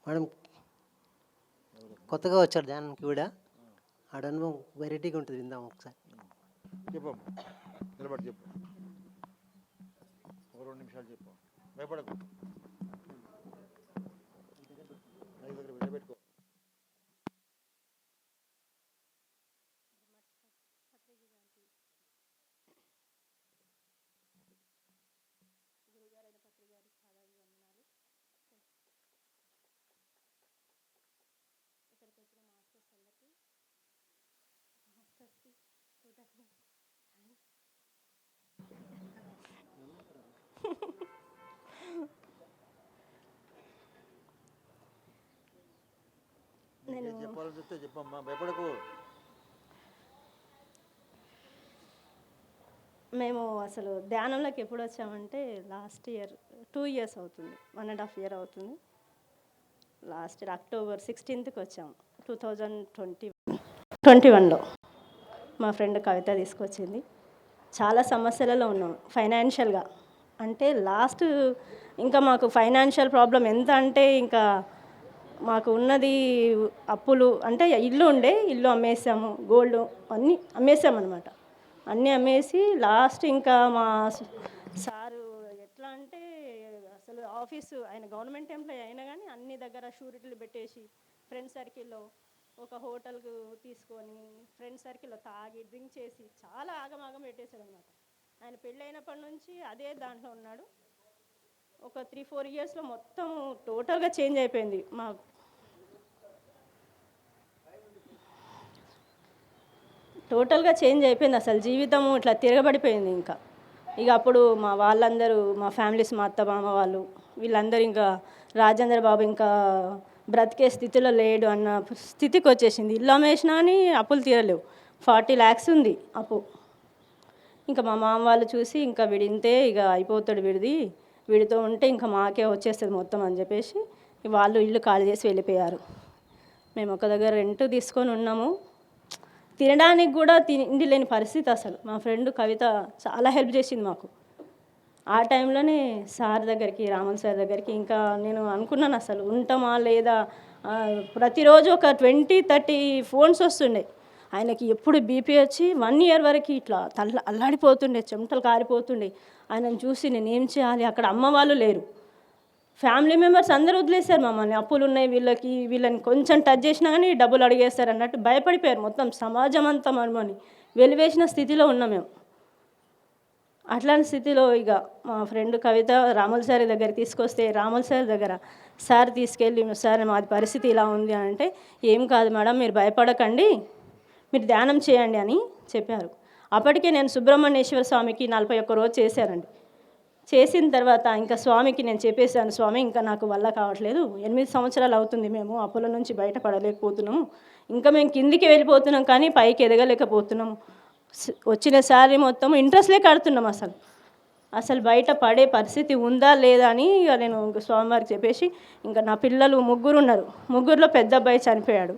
మేడం కొత్తగా వచ్చారు ధ్యానానికి కూడా, ఆడ అనుభవం వెరైటీగా ఉంటుంది, విందాం ఒకసారి. చెప్పు, నిలబడి చెప్పు, 2 నిమిషాలు చెప్పు, భయపడకు. చెప్తే చెప్పమ్మా, భయపడకు. మేము అసలు ధ్యానంలోకి ఎప్పుడు వచ్చామంటే లాస్ట్ ఇయర్ 2 ఇయర్స్ అవుతుంది, 1.5 ఇయర్ అవుతుంది. లాస్ట్ ఇయర్ అక్టోబర్ 16th వచ్చాము 2021లో. మా ఫ్రెండ్ కవిత తీసుకొచ్చింది. చాలా సమస్యలలో ఉన్నాం ఫైనాన్షియల్గా. అంటే లాస్ట్ ఇంకా మాకు ఫైనాన్షియల్ ప్రాబ్లం ఎంత అంటే ఇంకా మాకు ఉన్నది అప్పులు. అంటే ఇల్లు ఉండే, ఇల్లు అమ్మేసాము, గోల్డ్ అన్నీ అమ్మేసామన్నమాట. అన్నీ అమ్మేసి లాస్ట్ ఇంకా మా సారు ఎట్లా అంటే అసలు ఆఫీసు ఆయన గవర్నమెంట్ ఎంప్లాయీ అయినా కానీ అన్ని దగ్గర షూరిటీలు పెట్టేసి ఫ్రెండ్ సర్కిల్లో ఒక హోటల్కు తీసుకొని ఫ్రెండ్ సర్కిల్లో తాగి డ్రింక్ చేసి చాలా ఆగమాగం పెట్టేశాడు అనమాట. ఆయన పెళ్ళి అయినప్పటి నుంచి అదే దాంట్లో ఉన్నాడు. ఒక 3-4 ఇయర్స్లో మొత్తం టోటల్గా చేంజ్ అయిపోయింది. టోటల్గా చేంజ్ అయిపోయింది అసలు జీవితము ఇట్లా తిరగబడిపోయింది. ఇక అప్పుడు మా వాళ్ళందరూ మా ఫ్యామిలీస్, మా అత్త మామ వాళ్ళు వీళ్ళందరూ ఇంకా రాజేంద్ర బాబు ఇంకా బ్రతికే స్థితిలో లేడు అన్న స్థితికి వచ్చేసింది. ఇల్లు అమ్మేసినా అని అప్పులు తీరలేవు, 40 lakhs ఉంది అప్పు. ఇంకా మా మామ వాళ్ళు చూసి ఇంకా విడింతే ఇక అయిపోతాడు వీడితో ఉంటే ఇంకా మాకే వచ్చేస్తుంది మొత్తం అని చెప్పేసి వాళ్ళు ఇల్లు ఖాళీ చేసి వెళ్ళిపోయారు. మేము ఒక దగ్గర రెంట్ తీసుకొని ఉన్నాము. తినడానికి కూడా తిండి లేని పరిస్థితి అసలు. మా ఫ్రెండ్ కవిత చాలా హెల్ప్ చేసింది మాకు. ఆ టైంలోనే సార్ దగ్గరికి, రామన్ సార్ దగ్గరికి ఇంకా నేను అనుకున్నాను అసలు ఉంటామా లేదా. ప్రతిరోజు ఒక 20-30 ఫోన్స్ వస్తుండే. ఆయనకి ఎప్పుడు బీపీ వచ్చి 1 year వరకు ఇట్లా అల్లాడిపోతుండే, చెమటలు కారిపోతుండే. ఆయనను చూసి నేను ఏం చేయాలి, అక్కడ అమ్మ వాళ్ళు లేరు, ఫ్యామిలీ మెంబర్స్ అందరూ వదిలేశారు మమ్మల్ని. అప్పులు ఉన్నాయి వీళ్ళని కొంచెం టచ్ చేసినా కానీ డబ్బులు అడిగేస్తారు అన్నట్టు భయపడిపోయారు. మొత్తం సమాజం అంతా మనమని వెలివేసిన స్థితిలో ఉన్నాం మేము. అట్లాంటి స్థితిలో ఇక మా ఫ్రెండ్ కవిత రాముల్ సార్ దగ్గర తీసుకొస్తే రాముల్ సార్ దగ్గర సార్ తీసుకెళ్ళి, సార్ మాది పరిస్థితి ఇలా ఉంది అంటే, ఏం కాదు మేడం మీరు భయపడకండి, మీరు ధ్యానం చేయండి అని చెప్పారు. అప్పటికే నేను సుబ్రహ్మణ్యేశ్వర స్వామికి 41 రోజు చేశానండి. చేసిన తర్వాత ఇంకా స్వామికి నేను చెప్పేశాను, స్వామి ఇంకా నాకు వల్ల కావట్లేదు, 8 సంవత్సరాలు అవుతుంది మేము అప్పుల నుంచి బయటపడలేకపోతున్నాము, ఇంకా మేము కిందికి వెళ్ళిపోతున్నాం కానీ పైకి ఎదగలేకపోతున్నాము, వచ్చిన శాలరీ మొత్తం ఇంట్రెస్ట్లే కడుతున్నాం, అసలు బయట పడే పరిస్థితి ఉందా లేదా అని ఇక నేను స్వామివారికి చెప్పేసి, ఇంకా నా పిల్లలు 3 ఉన్నారు, 3లో పెద్ద అబ్బాయి చనిపోయాడు.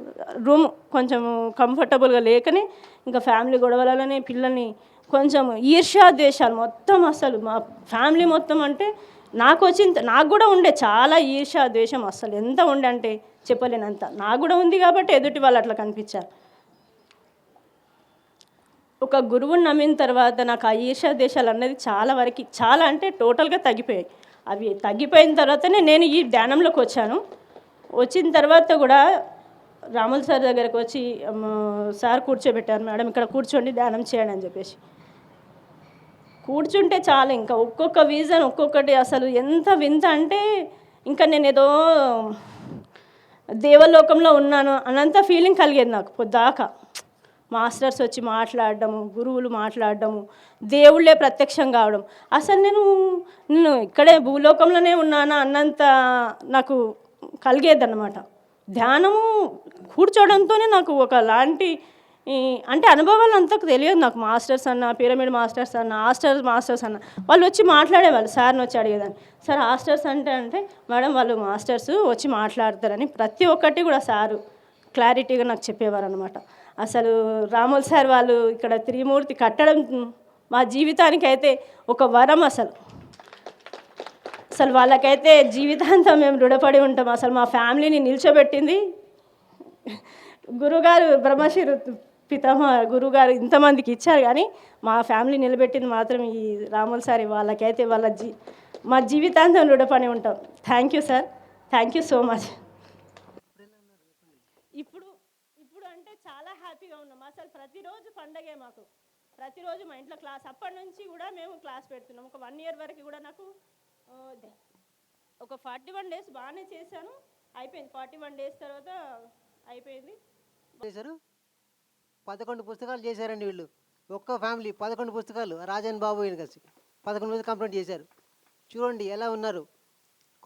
రూమ్ కొంచెం కంఫర్టబుల్గా లేకనే ఇంకా ఫ్యామిలీ గొడవలనే పిల్లల్ని కొంచెం ఈర్ష్యా ద్వేషాలు మొత్తం అసలు మా ఫ్యామిలీ మొత్తం అంటే నాకు కూడా ఉండే చాలా ఈర్ష్యా ద్వేషం అసలు ఎంత ఉండే అంటే చెప్పలేనంత. నాకు కూడా ఉంది కాబట్టి ఎదుటి వాళ్ళు అట్లా కనిపించారు. ఒక గురువుని నమ్మిన తర్వాత నాకు ఆ ఈర్ష్యా ద్వేషాలు అన్నది చాలా అంటే టోటల్గా తగ్గిపోయాయి. అవి తగ్గిపోయిన తర్వాతనే నేను ఈ ధ్యానంలోకి వచ్చాను. వచ్చిన తర్వాత కూడా రాముల్ సార్ దగ్గరకు వచ్చి సార్ కూర్చోబెట్టారు, మేడం ఇక్కడ కూర్చోండి ధ్యానం చేయండి అని చెప్పేసి. కూర్చుంటే చాలా ఇంకా ఒక్కొక్క విజన్ ఒక్కొక్కటి అసలు ఎంత వింత అంటే ఇంకా నేను ఏదో దేవలోకంలో ఉన్నాను అన్నంత ఫీలింగ్ కలిగేది నాకు. పొద్దాకా మాస్టర్స్ వచ్చి మాట్లాడడము, గురువులు మాట్లాడడము, దేవుళ్ళే ప్రత్యక్షం కావడం, అసలు నేను ఇక్కడే భూలోకంలోనే ఉన్నానా అన్నంత నాకు కలిగేదన్నమాట. ధ్యానము కూర్చోవడంతోనే నాకు ఒకలాంటి అంటే అనుభవాలు అంతకు తెలియదు నాకు. మాస్టర్స్ అన్న, పిరమిడ్ మాస్టర్స్ అన్న, మాస్టర్స్ అన్న వాళ్ళు వచ్చి మాట్లాడేవాళ్ళు. సార్ని వచ్చి అడిగేదాన్ని, సార్ హాస్టర్స్ అంటే మేడం వాళ్ళు మాస్టర్స్ వచ్చి మాట్లాడతారని ప్రతి ఒక్కటి కూడా సారు క్లారిటీగా నాకు చెప్పేవారు అనమాట. అసలు రాముల్ సార్ వాళ్ళు ఇక్కడ త్రిమూర్తి కట్టడం మా జీవితానికి అయితే ఒక వరం. అసలు వాళ్ళకైతే జీవితాంతం మేము రుణపడి ఉంటాం. అసలు మా ఫ్యామిలీని నిల్చోబెట్టింది గురుగారు, బ్రహ్మశ్రీ పితామహ గురుగారు ఇంతమందికి ఇచ్చారు కానీ మా ఫ్యామిలీ నిలబెట్టింది మాత్రం ఈ రాముల్ సార్. వాళ్ళకైతే మా జీవితాంతం రుణపడి ఉంటాం. Thank you sir, thank you so much. ఇప్పుడు అంటే చాలా హ్యాపీగా ఉన్నాం. అసలు ప్రతిరోజు పండగే మాకు. ప్రతిరోజు మా ఇంట్లో క్లాస్, అప్పటి నుంచి కూడా మేము క్లాస్ పెడుతున్నాం. ఒక 1 year వరకు కూడా నాకు ఒక 41 days బాగానే చేశాను, అయిపోయింది. 41 days తర్వాత అయిపోయింది. చేశారు 11 పుస్తకాలు చేశారండి వీళ్ళు. ఒక్క ఫ్యామిలీ 11 పుస్తకాలు, రాజన్ బాబు ఈయన కలిసి 11 మంది కంప్లీట్ చేశారు. చూడండి ఎలా ఉన్నారు.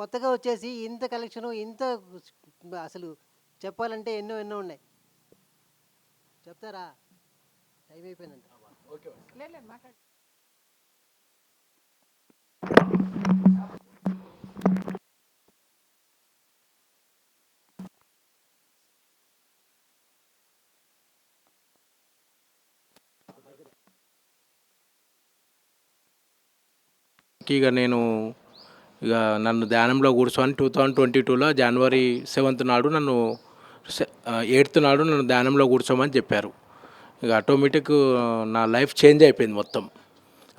కొత్తగా వచ్చేసి ఇంత కలెక్షను, ఇంత అసలు చెప్పాలంటే ఎన్నో ఉన్నాయి. చెప్తారా టైం అయిపోయిందంట. ఇక నేను ఇక నన్ను ధ్యానంలో కూర్చొని 2022లో జనవరి 7th నాడు నన్ను 8th నాడు నన్ను ధ్యానంలో కూర్చోమని చెప్పారు. ఇక ఆటోమేటిక్ నా లైఫ్ చేంజ్ అయిపోయింది మొత్తం.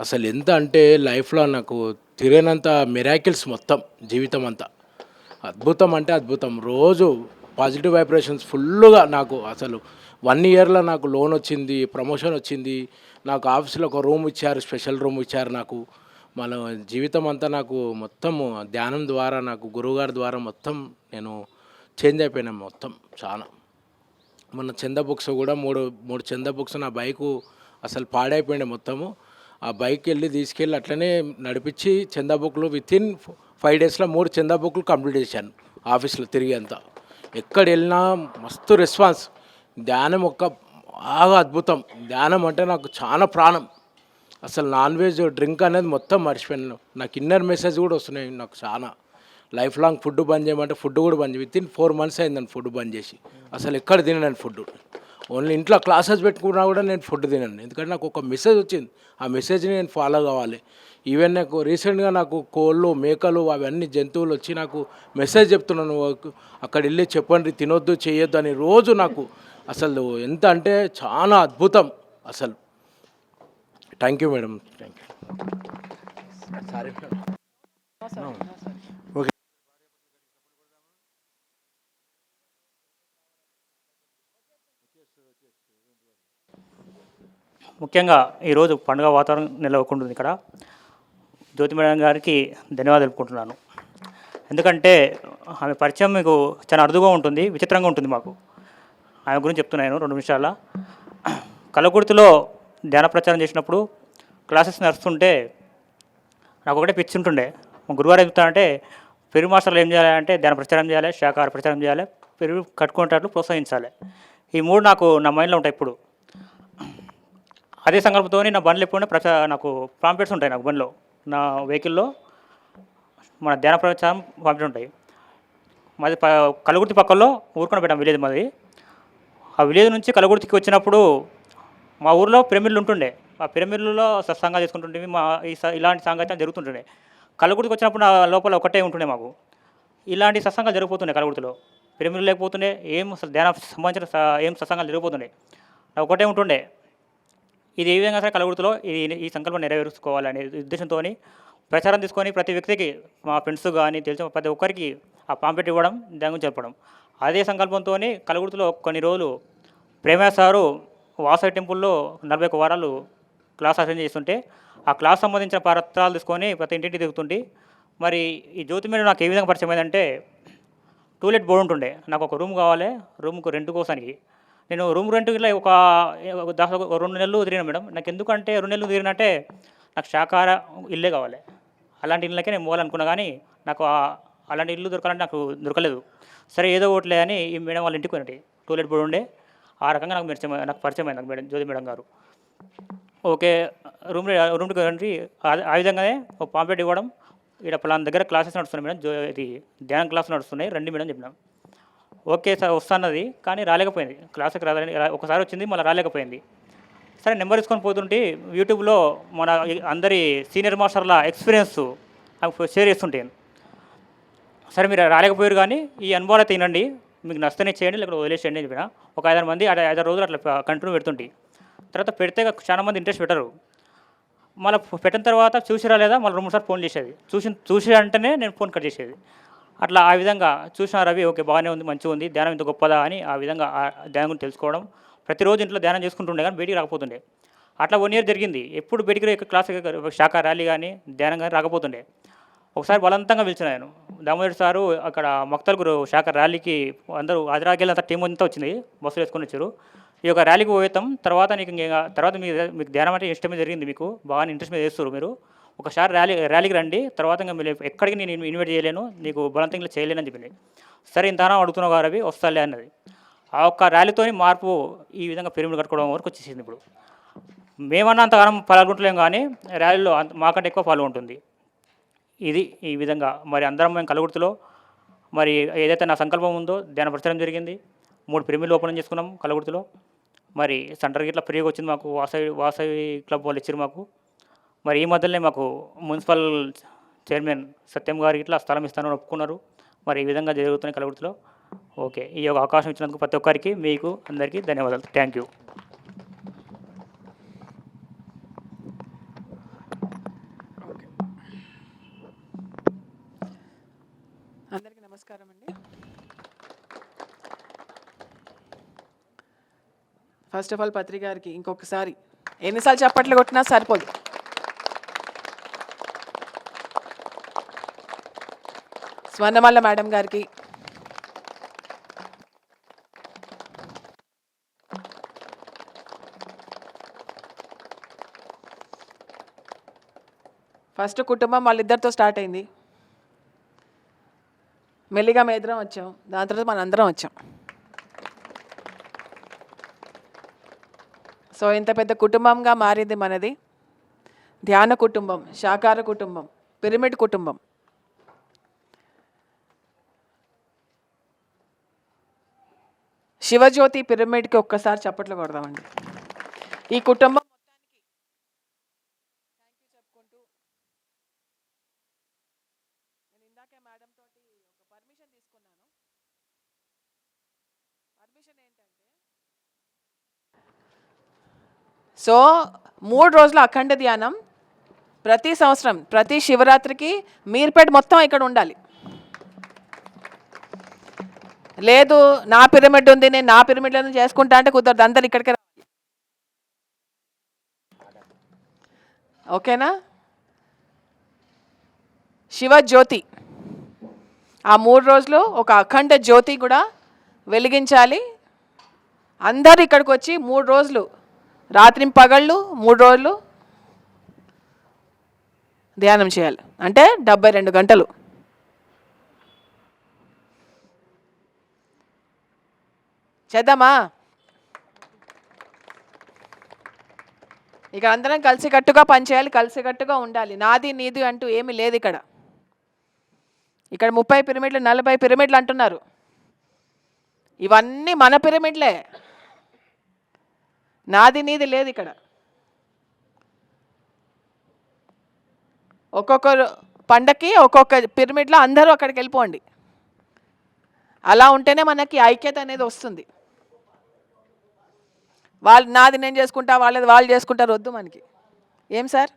అసలు ఎంత అంటే లైఫ్లో నాకు తిరిగినంత మిరాకిల్స్ మొత్తం జీవితం అంతా అద్భుతం అంటే అద్భుతం. రోజు పాజిటివ్ వైబ్రేషన్స్ ఫుల్గా నాకు అసలు 1 ఇయర్లో నాకు లోన్ వచ్చింది, ప్రమోషన్ వచ్చింది, నాకు ఆఫీస్లో ఒక రూమ్ ఇచ్చారు, స్పెషల్ రూమ్ ఇచ్చారు నాకు. మన జీవితం అంతా నాకు మొత్తం ధ్యానం ద్వారా నాకు గురువుగారి ద్వారా మొత్తం నేను చేంజ్ అయిపోయినా మొత్తం చాలా. మొన్న చంద బుక్స్ కూడా మూడు చంద బుక్స్ నా బైకు అసలు పాడైపోయింది మొత్తము. ఆ బైక్ తీసుకెళ్ళి అట్లనే నడిపించి చందా బుక్లు వితిన్ 5 డేస్లో 3 చందా బుక్లు కంప్లీట్ చేశాను ఆఫీస్లో తిరిగి అంతా. ఎక్కడ వెళ్ళినా మస్తు రెస్పాన్స్. ధ్యానం బాగా అద్భుతం. ధ్యానం అంటే నాకు చాలా ప్రాణం. అసలు నాన్ వెజ్ డ్రింక్ అనేది మొత్తం మర్చిపోయాను. నాకు ఇన్నర్ మెసేజ్ కూడా వస్తున్నాయి నాకు చాలా. లైఫ్ లాంగ్ ఫుడ్ బంద్ చేయమంటే ఫుడ్ కూడా బంద్ చేయి. వితిన్ 4 months అయిందని ఫుడ్ బంద్ చేసి. అసలు ఎక్కడ తినను ఫుడ్. ఓన్లీ ఇంట్లో క్లాసెస్ పెట్టుకున్నా కూడా నేను ఫుడ్ తినను. ఎందుకంటే నాకు ఒక మెసేజ్ వచ్చింది, ఆ మెసేజ్ని నేను ఫాలో కావాలి. ఈవెన్ నాకు రీసెంట్గా నాకు కోళ్ళు, మేకలు అవన్నీ జంతువులు వచ్చి నాకు మెసేజ్ చెప్తున్నాను, అక్కడ వెళ్ళి చెప్పండి తినొద్దు చేయొద్దు అని రోజు నాకు. అసలు ఎంత అంటే చాలా అద్భుతం అసలు. Thank you madam, thank you. Sorry okay. ముఖ్యంగా ఈరోజు పండుగ వాతావరణం నెలకొంటుంది ఇక్కడ. జ్యోతి మేడం గారికి ధన్యవాదాలు తెలుపుకుంటున్నాను. ఎందుకంటే ఆమె పరిచయం మీకు చాలా అరుదుగా ఉంటుంది, విచిత్రంగా ఉంటుంది మాకు. ఆమె గురించి చెప్తున్నాను 2 నిమిషాల. కలకుర్తిలో ధ్యాన ప్రచారం చేసినప్పుడు క్లాసెస్ నడుస్తుంటే నాకు ఒకటే పిచ్చి ఉంటుండే. మా గురువారు చెప్తానంటే పెరుగు మాస్టర్లు ఏం చేయాలంటే ధ్యాన ప్రచారం చేయాలి, శాకాహార ప్రచారం చేయాలి, పెరుగు కట్టుకునేటట్లు ప్రోత్సహించాలి. ఈ 3 నాకు నా మైండ్లో ఉంటాయి ఇప్పుడు. అదే సంకల్పంతో నా బండ్లు ఎప్పుడైనా నాకు పాంప్లెట్స్ ఉంటాయి. నాకు బండిలో నా వెహికల్లో మన ధ్యాన ప్రచారం పాంప్లెట్స్ ఉంటాయి. మాది కలగుర్తి పక్కల్లో ఊరుకొని పెట్టాం విలేజ్ మాది. ఆ విలేజ్ నుంచి కలగుర్తికి వచ్చినప్పుడు మా ఊర్లో పిరమిడ్లు ఉంటుండే. ఆ పిరమిడ్లలో సత్సంగాలు చేసుకుంటుంటే ఇలాంటి సంగతి జరుగుతుంటుండే. కలగుర్తికి వచ్చినప్పుడు నా లోపల ఒకటే ఉంటుండే మాకు. ఇలాంటి సత్సంగాలు జరిగిపోతుండే కలగుర్తిలో. పిరమిడ్లు లేకపోతుండే, ఏం అసలు ధ్యాన సంబంధించిన ఏం సత్సంగాలు జరిగిపోతుండే. నాకు ఒకటే ఉంటుండే, ఇది ఏ విధంగా సరే కలగుర్తిలో ఈ సంకల్పం నెరవేర్చుకోవాలనే ఉద్దేశంతో ప్రచారం తీసుకొని ప్రతి వ్యక్తికి, మా ఫ్రెండ్స్ కానీ తెలిసిన ప్రతి ఒక్కరికి ఆ పాంప్లెట్ ఇవ్వడం, దాని గురించి చెప్పడం. అదే సంకల్పంతో కలగుర్తిలో కొన్ని రోజులు ప్రేమయ్య సారు వాసవి టెంపుల్లో 41 వారాలు క్లాస్ అటెండ్ చేస్తుంటే ఆ క్లాస్ సంబంధించిన పత్రాలు తీసుకొని ప్రతి ఇంటింటి తిరుగుతుంటే, మరి ఈ జ్యోతి మేడం నాకు ఏ విధంగా పరిచయం అయిందంటే, టూలెట్ బోర్డు ఉంటుండే. నాకు ఒక రూమ్ కావాలి, రూమ్కు రెంట్ కోసానికి. నేను రూమ్ రెంట్కి ఒక 2 నెలలు తిరిగిన మేడం. నాకు ఎందుకంటే 2 నెలలు తిరిగినట్టే నాకు శాకాహార ఇల్లే కావాలి. అలాంటి ఇళ్ళకే నేను పోవాలనుకున్నా, కానీ నాకు అలాంటి ఇల్లు దొరకాలంటే నాకు దొరకలేదు. సరే ఏదో ఒకటిలే అని ఈ మేడం వాళ్ళ ఇంటికి పోయినట్టు టూలెట్ బోర్డు ఉండే. ఆ రకంగా నాకు పరిచయం అయింది నాకు మేడం, జ్యోతి మేడం గారు. ఓకే, రూమ్కి రండి. ఆ విధంగానే ఒక పాంప్లెట్ ఇవ్వడం, ఇక్కడ పలానా దగ్గర క్లాసెస్ నడుస్తున్నాయి మేడం, ఇది ధ్యానం క్లాసులు నడుస్తున్నాయి, రండి మేడం చెప్పినాం. ఓకే సార్ వస్తున్నది, కానీ రాలేకపోయింది. క్లాస్కి రాదని ఒకసారి వచ్చింది, మళ్ళీ రాలేకపోయింది. సరే నెంబర్ తీసుకొని పోతుంటే యూట్యూబ్లో మన అందరి సీనియర్ మాస్టర్ల ఎక్స్పీరియన్స్ షేర్ చేస్తుంటాను. సరే మీరు రాలేకపోయారు, కానీ ఈ అనుభవాలు అయితే తినండి, మీకు నష్టనే చేయండి, లేకపోతే వదిలేసేయండి అని చెప్పిన. ఒక 5 మంది 5 రోజులు అట్లా కంటిన్యూ పెడుతుంటే, తర్వాత పెడితే చాలా మంది ఇంట్రెస్ట్ పెట్టరు. మళ్ళీ పెట్టిన తర్వాత చూసిరా లేదా మళ్ళీ 2 సార్లు ఫోన్ చేసేది. చూసి అంటేనే నేను ఫోన్ కట్ చేసేది. అట్లా ఆ విధంగా చూసిన రవి ఓకే బాగానే ఉంది, మంచిగా ఉంది, ధ్యానం ఇంత గొప్పదా అని ఆ విధంగా ధ్యానం గురించి తెలుసుకోవడం. ప్రతిరోజు ఇంట్లో ధ్యానం చేసుకుంటుండే, కానీ బయటికి రాకపోతుండే. అట్లా 1 year జరిగింది. ఎప్పుడు బయటికి క్లాస్ శాఖ ర్యాలీ కానీ ధ్యానం కానీ రాకపోతుండే. ఒకసారి బలవంతంగా పిలిచిన నేను, దామోదర్ సారు అక్కడ మక్తల్గురు శాఖ ర్యాలీకి అందరూ ఆదిరాకెళ్ళంత టీం అంతా వచ్చింది, బస్సులు వేసుకొని వచ్చారు. ఈ యొక్క ర్యాలీకి పోతాం, తర్వాత తర్వాత మీకు ధ్యానం అంటే ఇష్టమే జరిగింది, మీకు బాగా ఇంట్రెస్ట్ మీద చేస్తారు మీరు, ఒకసారి ర్యాలీకి రండి, తర్వాత ఇంకా మీరు ఎక్కడికి నేను ఇన్వైట్ చేయలేను, నీకు బలవంతంగా చేయలేను అని చెప్పింది. సరే ఇంతనా అడుగుతున్నావు గారు అవి వస్తాలే అన్నది. ఆ ఒక్క ర్యాలీతోని మార్పు ఈ విధంగా పిరమిడ్ కట్టుకోవడం వరకు వచ్చేసింది. ఇప్పుడు మేమన్నా అంతగానం పాల్గొంటలేం కానీ ర్యాలీలో మాకంటే ఎక్కువ పాల్గొంటుంది. ఇది ఈ విధంగా మరి అందరం మేము కలగుర్తిలో మరి ఏదైతే నా సంకల్పం ఉందో ధ్యాన ప్రచారం జరిగింది. 3 పిరమిడ్లు ఓపెన్ చేసుకున్నాం కలగుర్తిలో. మరి సెంటర్కి ఇట్లా ఫ్రీగా వచ్చింది మాకు, వాసవి క్లబ్ వాళ్ళు ఇచ్చారు మాకు. మరి ఈ మధ్యలోనే మాకు మున్సిపల్ చైర్మన్ సత్యం గారికి ఇట్లా స్థలం ఇస్తానని ఒప్పుకున్నారు. మరి ఈ విధంగా జరుగుతున్నాయి కలగుర్తిలో. ఓకే, ఈ యొక్క అవకాశం ఇచ్చినందుకు ప్రతి ఒక్కరికి మీకు అందరికీ ధన్యవాదాలు. Thank you. అందరికీ నమస్కారం అండి. ఫస్ట్ ఆఫ్ ఆల్ పత్రి గారికి ఇంకొకసారి ఎన్నిసార్లు చప్పట్లు కొట్టినా సరిపోదు. స్వర్ణమాల మేడం గారికి, ఫస్ట్ కుటుంబం వాళ్ళిద్దరితో స్టార్ట్ అయింది. మెల్లిగా మేమిద్దరం వచ్చాం, దాని తర్వాత మన అందరం వచ్చాం. సో ఇంత పెద్ద కుటుంబంగా మారింది మనది. ధ్యాన కుటుంబం, శాకార కుటుంబం, పిరమిడ్ కుటుంబం. శివజ్యోతి పిరమిడ్కి ఒక్కసారి చప్పట్లు కొడదామండి. ఈ కుటుంబం సో 3 రోజుల అఖండ ధ్యానం ప్రతి సంవత్సరం ప్రతి శివరాత్రికి మీర్పేట మొత్తం ఇక్కడ ఉండాలి. లేదు నా పిరమిడ్ ఉంది, నేను నా పిరమిడ్లను చేసుకుంటా అంటే కుదరదు, అందరు ఇక్కడికి రావాలి. ఓకేనా? శివజ్యోతి ఆ 3 రోజులు ఒక అఖండ జ్యోతి కూడా వెలిగించాలి. అందరు ఇక్కడికి వచ్చి 3 రోజులు రాత్రి పగళ్ళు 3 రోజులు ధ్యానం చేయాలి. అంటే 72 గంటలు. చేద్దామా? ఇక అందరం కలిసికట్టుగా పనిచేయాలి, కలిసికట్టుగా ఉండాలి. నాది నీది అంటూ ఏమీ లేదు ఇక్కడ. ఇక్కడ 30 పిరమిడ్లు 40 పిరమిడ్లు అంటున్నారు. ఇవన్నీ మన పిరమిడ్లే, నాది నీది లేదు ఇక్కడ. ఒక్కొక్క పండక్కి ఒక్కొక్క పిరమిడ్లో అందరూ అక్కడికి వెళ్ళిపోండి. అలా ఉంటేనే మనకి ఐక్యత అనేది వస్తుంది. వాళ్ళు నాది నేను చేసుకుంటా, వాళ్ళది వాళ్ళు చేసుకుంటారు, వద్దు మనకి. ఏం సార్?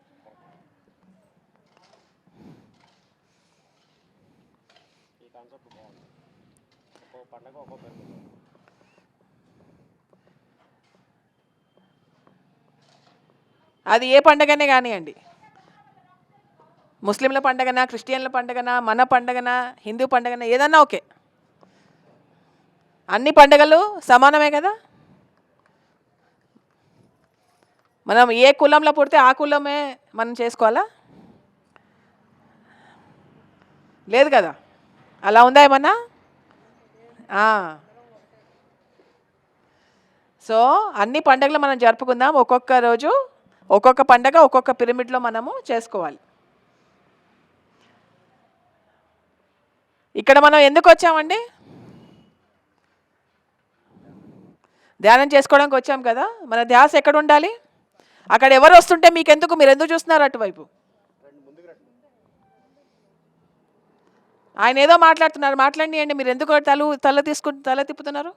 అది ఏ పండగనే కానివ్వండి, ముస్లింల పండగనా, క్రిస్టియన్ల పండగనా, మన పండగనా, హిందూ పండగనా, ఏదన్నా ఓకే. అన్ని పండగలు సమానమే కదా. మనం ఏ కులంలో పుడితే ఆ కులమే మనం చేసుకోవాలా? లేదు కదా. అలా ఉందా ఏమన్నా? సో అన్ని పండగలు మనం జరుపుకుందాం. ఒక్కొక్క రోజు ఒక్కొక్క పండగ ఒక్కొక్క పిరమిడ్లో మనము చేసుకోవాలి. ఇక్కడ మనం ఎందుకు వచ్చామండి? ధ్యానం చేసుకోవడానికి వచ్చాం కదా. మన ధ్యాస ఎక్కడ ఉండాలి? అక్కడ ఎవరు వస్తుంటే మీకెందుకు, మీరు ఎందుకు చూస్తున్నారు అటువైపు? ఆయన ఏదో మాట్లాడుతున్నారు, మాట్లాడియండి. మీరు ఎందుకు తల తిప్పుతున్నారు?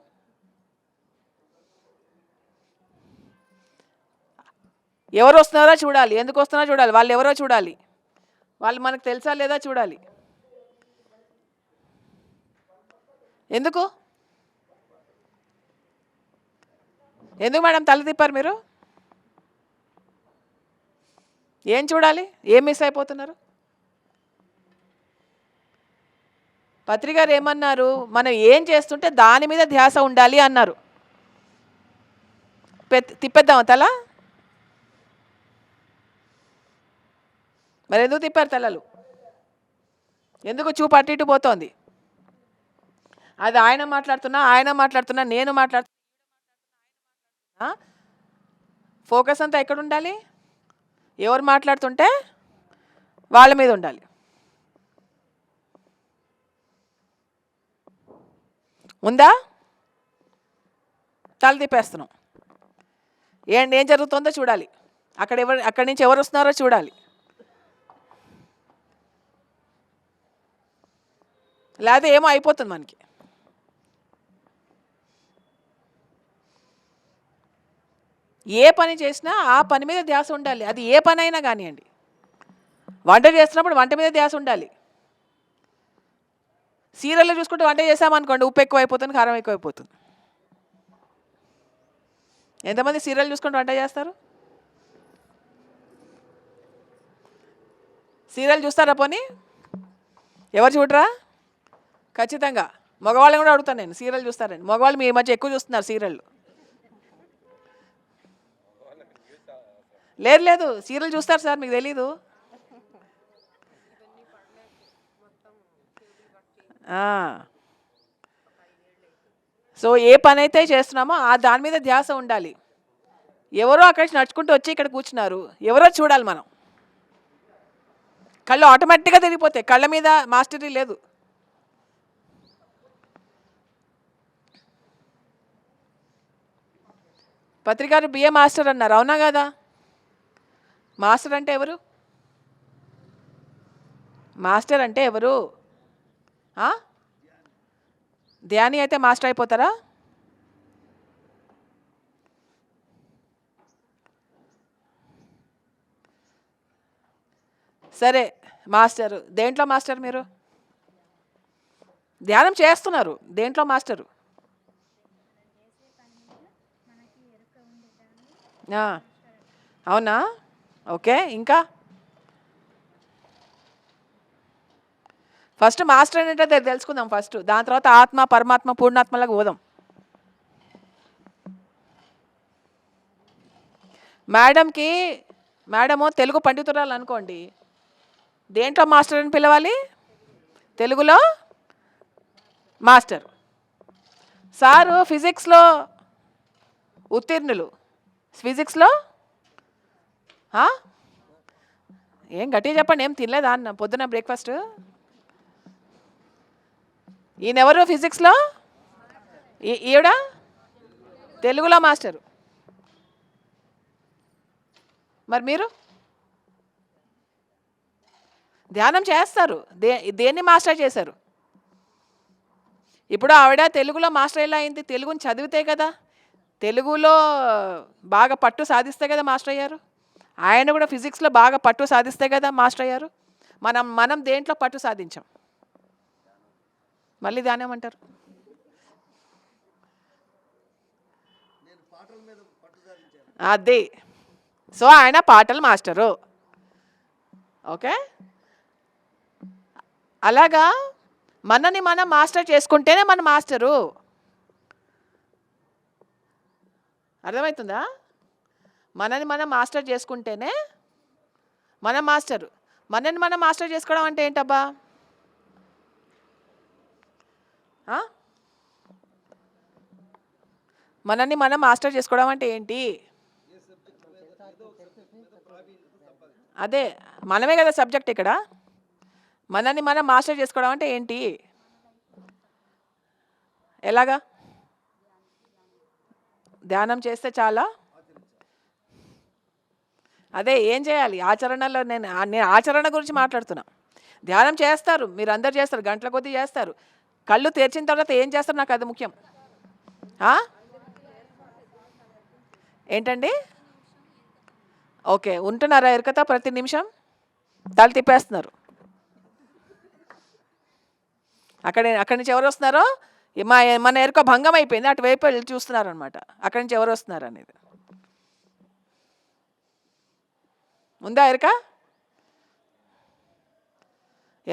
ఎవరు వస్తున్నారో చూడాలి, ఎందుకు వస్తున్నారో చూడాలి, వాళ్ళు ఎవరో చూడాలి, వాళ్ళు మనకు తెలుసా లేదా చూడాలి. ఎందుకు మేడం తల తిప్పారు మీరు? ఏం చూడాలి? ఏం మిస్ అయిపోతున్నారు? పత్రికారు ఏమన్నారు? మనం ఏం చేస్తుంటే దాని మీద ధ్యాస ఉండాలి అన్నారు. తిప్పేద్దామా తల? మరి ఎందుకు తిప్పారు తలలు? ఎందుకు చూపు అటు ఇటు పోతోంది? అది ఆయన మాట్లాడుతున్నా నేను మాట్లాడుతున్నా. ఫోకస్ అంతా ఎక్కడ ఉండాలి? ఎవరు మాట్లాడుతుంటే వాళ్ళ మీద ఉండాలి. ఉందా? తల తిప్పేస్తున్నాం. ఏం జరుగుతుందో చూడాలి. అక్కడి నుంచి ఎవరు వస్తున్నారో చూడాలి. లేకపోతే ఏమో అయిపోతుంది మనకి. ఏ పని చేసినా ఆ పని మీద ధ్యాస ఉండాలి. అది ఏ పని అయినా కానివ్వండి. వంట చేస్తున్నప్పుడు వంట మీద ధ్యాస ఉండాలి. సీరియల్లో చూసుకుంటే వంట చేసామనుకోండి, ఉప్పు ఎక్కువైపోతుంది, కారం ఎక్కువైపోతుంది. ఎంతమంది సీరియల్ చూసుకుంటూ వంట చేస్తారు? సీరియల్ చూస్తారా? పోనీ ఎవరు చూడరా? ఖచ్చితంగా మగవాళ్ళని కూడా అడుగుతాను నేను, సీరియల్ చూస్తారండి. మగవాళ్ళు మీ మధ్య ఎక్కువ చూస్తున్నారు సీరియల్. లేదు సీరియల్ చూస్తారు సార్, మీకు తెలీదు. సో ఏ పని అయితే చేస్తున్నామో దాని మీద ధ్యాస ఉండాలి. ఎవరో అక్కడి నుంచి నడుచుకుంటూ వచ్చి ఇక్కడ కూర్చున్నారు, ఎవరో చూడాలి మనం. కళ్ళు ఆటోమేటిక్గా తిరిగిపోతాయి. కళ్ళ మీద మాస్టరీ లేదు. పత్రికారు బిఏ మాస్టర్ అన్నారు, అవునా కదా? మాస్టర్ అంటే ఎవరు? మాస్టర్ అంటే ఎవరు? ధ్యాని అయితే మాస్టర్ అయిపోతారా? సరే, మాస్టరు దేంట్లో మాస్టర్? మీరు ధ్యానం చేస్తున్నారు, దేంట్లో మాస్టరు? అవునా? ఓకే, ఇంకా ఫస్ట్ మాస్టర్ ఏంటంటే తెలుసుకుందాం ఫస్ట్. దాని తర్వాత ఆత్మ, పరమాత్మ, పూర్ణాత్మలకు పోదాం. మేడము తెలుగు పండితురాలు అనుకోండి, దేంట్లో మాస్టర్ అని పిలవాలి? తెలుగులో మాస్టర్. సారు ఫిజిక్స్లో ఉత్తీర్ణులు, ఫిజిక్స్లో ఏం గట్టిగా చెప్పండి, ఏం తినలేదా అన్న పొద్దున బ్రేక్ఫాస్ట్? ఈయనెవరు ఫిజిక్స్లో? ఈవిడ తెలుగులో మాస్టరు. మరి మీరు ధ్యానం చేస్తారు, దేన్ని మాస్టర్ చేశారు? ఇప్పుడు ఆవిడ తెలుగులో మాస్టర్ ఎలా అయింది? తెలుగుని చదివితే కదా, తెలుగులో బాగా పట్టు సాధిస్తే కదా మాస్టర్ అయ్యారు. ఆయన కూడా ఫిజిక్స్లో బాగా పట్టు సాధిస్తే కదా మాస్టర్ అయ్యారు. మనం దేంట్లో పట్టు సాధించాం? మళ్ళీ ధ్యానం అంటారు. అది సో ఆయన పాటలు మాస్టరు. ఓకే, అలాగా మనని మనం మాస్టర్ చేసుకుంటేనే మన మాస్టరు. అర్థమవుతుందా? మనని మనం మాస్టర్ చేసుకుంటేనే మన మాస్టరు. మనని మనం మాస్టర్ చేసుకోవడం అంటే ఏంటబ్బా? మనని మనం మాస్టర్ చేసుకోవడం అంటే ఏంటి? అదే మనమే కదా సబ్జెక్ట్ ఇక్కడ. మనని మనం మాస్టర్ చేసుకోవడం అంటే ఏంటి? ఎలాగా? ధ్యానం చేస్తే చాలా? అదే ఏం చేయాలి ఆచరణలో? నేను ఆచరణ గురించి మాట్లాడుతున్నా. ధ్యానం చేస్తారు, మీరు అందరు చేస్తారు, గంటల కొద్దీ చేస్తారు. కళ్ళు తెరిచిన తర్వాత ఏం చేస్తారు? నాకు అది ముఖ్యం. ఏంటండి? ఓకే, ఉంటున్నారా ఎరుకతా? ప్రతి నిమిషం తల తిప్పేస్తున్నారు. అక్కడి నుంచి ఎవరు వస్తున్నారో మన ఎరుక భంగం అయిపోయింది, అటువైపు వెళ్ళి చూస్తున్నారు అనమాట. అక్కడి నుంచి ఎవరు వస్తున్నారు అనేది ఉందా?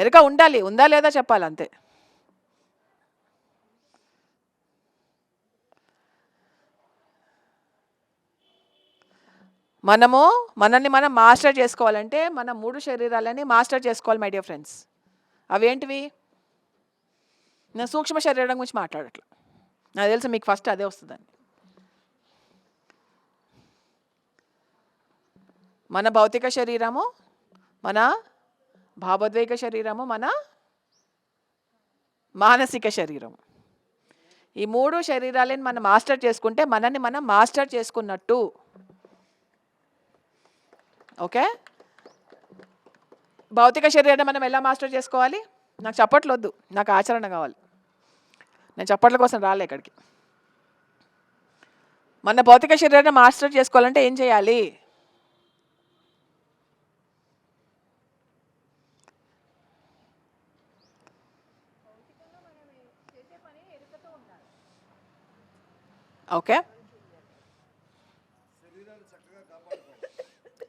ఎరుక ఉండాలి, ఉందా లేదా చెప్పాలి అంతే. మనల్ని మనం మాస్టర్ చేసుకోవాలంటే మన 3 శరీరాలని మాస్టర్ చేసుకోవాలి మై డియర్ ఫ్రెండ్స్. అవేంటివి? నేను సూక్ష్మ శరీరం గురించి మాట్లాడట్లా, నాకు తెలుసు మీకు ఫస్ట్ అదే వస్తుందండి. మన భౌతిక శరీరము, మన భావోద్వేగ శరీరము, మన మానసిక శరీరం, ఈ 3 శరీరాలని మనం మాస్టర్ చేసుకుంటే మనల్ని మనం మాస్టర్ చేసుకున్నట్టు. ఓకే, భౌతిక శరీరాన్ని మనం ఎలా మాస్టర్ చేసుకోవాలి? నాకు చప్పట్లు వద్దు, నాకు ఆచరణ కావాలి. నేను చప్పట్ల కోసం రాలే ఇక్కడికి. మన భౌతిక శరీరాన్ని మాస్టర్ చేసుకోవాలంటే ఏం చేయాలి? ఓకే,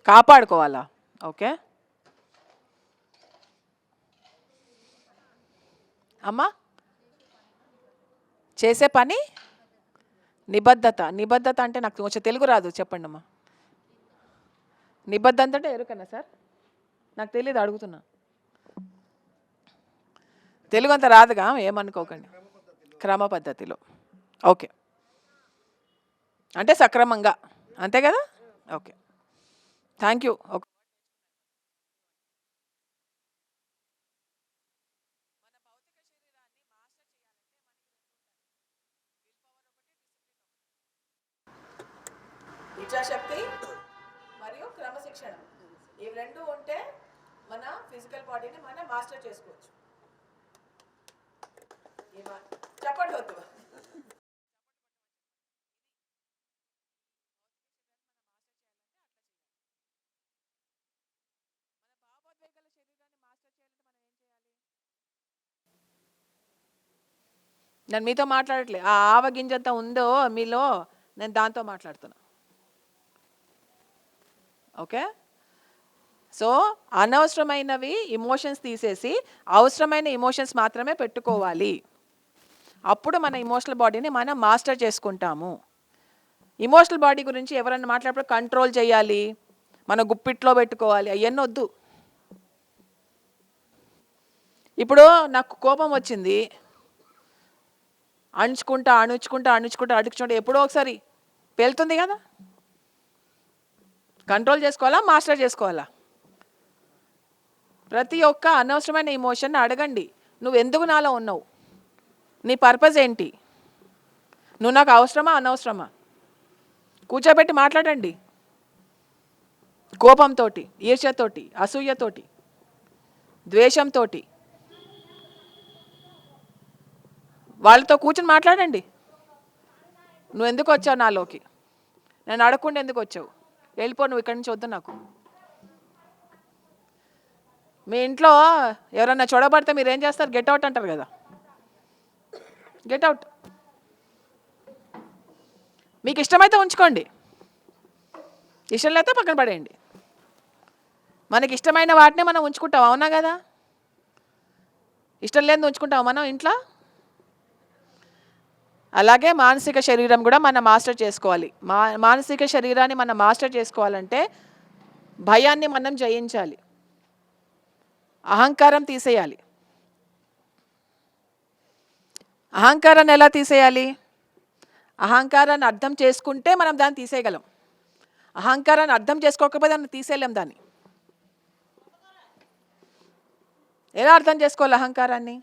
కాపాడుకోవాలా? ఓకే అమ్మా, చేసే పని నిబద్ధత. నిబద్ధత అంటే నాకు కొంచెం తెలుగు రాదు, చెప్పండి అమ్మా. నిబద్ధత అంటే ఎరుకన్నా సార్? నాకు తెలియదు, అడుగుతున్నా. తెలుగు అంత రాదుగా, ఏమనుకోకండి. క్రమ పద్ధతిలో. ఓకే, అంటే సక్రమంగా, అంతే కదా? Okay, thank you. ఓకే, ఇచ్ఛాశక్తి మరియు క్రమశిక్షణ, ఇవి రెండు ఉంటే మన ఫిజికల్ బాడీని మనం మాస్టర్ చేసుకోవచ్చు. చెప్పండి వద్దు. నేను మీతో మాట్లాడట్లే, ఆ ఆవగింజంత ఉందో మీలో, నేను దాంతో మాట్లాడుతున్నా. ఓకే, సో అనవసరమైనవి ఇమోషన్స్ తీసేసి అవసరమైన ఇమోషన్స్ మాత్రమే పెట్టుకోవాలి. అప్పుడు మన ఇమోషనల్ బాడీని మనం మాస్టర్ చేసుకుంటాము. ఇమోషనల్ బాడీ గురించి ఎవరన్నా మాట్లాడినప్పుడు కంట్రోల్ చేయాలి, మన గుప్పిట్లో పెట్టుకోవాలి, అవన్నీ వద్దు. ఇప్పుడు నాకు కోపం వచ్చింది, అణుచుకుంటా ఎప్పుడో ఒకసారి పేలుతుంది కదా. కంట్రోల్ చేసుకోవాలా, మాస్టర్ చేసుకోవాలా? ప్రతి ఒక్క అనవసరమైన ఇమోషన్ అడగండి, నువ్వు ఎందుకు నాలో ఉన్నావు, నీ పర్పస్ ఏంటి, నువ్వు నాకు అవసరమా అనవసరమా? కూర్చోబెట్టి మాట్లాడండి. కోపంతో, ఈర్ష్యతోటి, అసూయతోటి, ద్వేషంతో వాళ్ళతో కూర్చొని మాట్లాడండి. నువ్వు ఎందుకు వచ్చావు నాలోకి, నేను అడగకుండా ఎందుకు వచ్చావు, వెళ్ళిపో, నువ్వు ఇక్కడి నుంచి వద్దు నాకు. మీ ఇంట్లో ఎవరన్నా చూడబడితే మీరు ఏం చేస్తారు? గెట్ అవుట్ అంటారు కదా, గెట్ అవుట్. మీకు ఇష్టమైతే ఉంచుకోండి, ఇష్టం లేకపోతే పక్కన పడేయండి. మనకి ఇష్టమైన వాటిని మనం ఉంచుకుంటాం, అవునా కదా? ఇష్టం లేని ఉంచుకుంటాం మనం ఇంట్లో. అలాగే మానసిక శరీరం కూడా మనం మాస్టర్ చేసుకోవాలి. మానసిక శరీరాన్ని మనం మాస్టర్ చేసుకోవాలంటే భయాన్ని మనం జయించాలి, అహంకారం తీసేయాలి. అహంకారాన్ని ఎలా తీసేయాలి? అహంకారాన్ని అర్థం చేసుకుంటే మనం దాన్ని తీసేయగలం. అహంకారాన్ని అర్థం చేసుకోకపోతే దాన్ని తీసేయలేం. దాన్ని ఎలా అర్థం చేసుకోవాలి? అహంకారాన్ని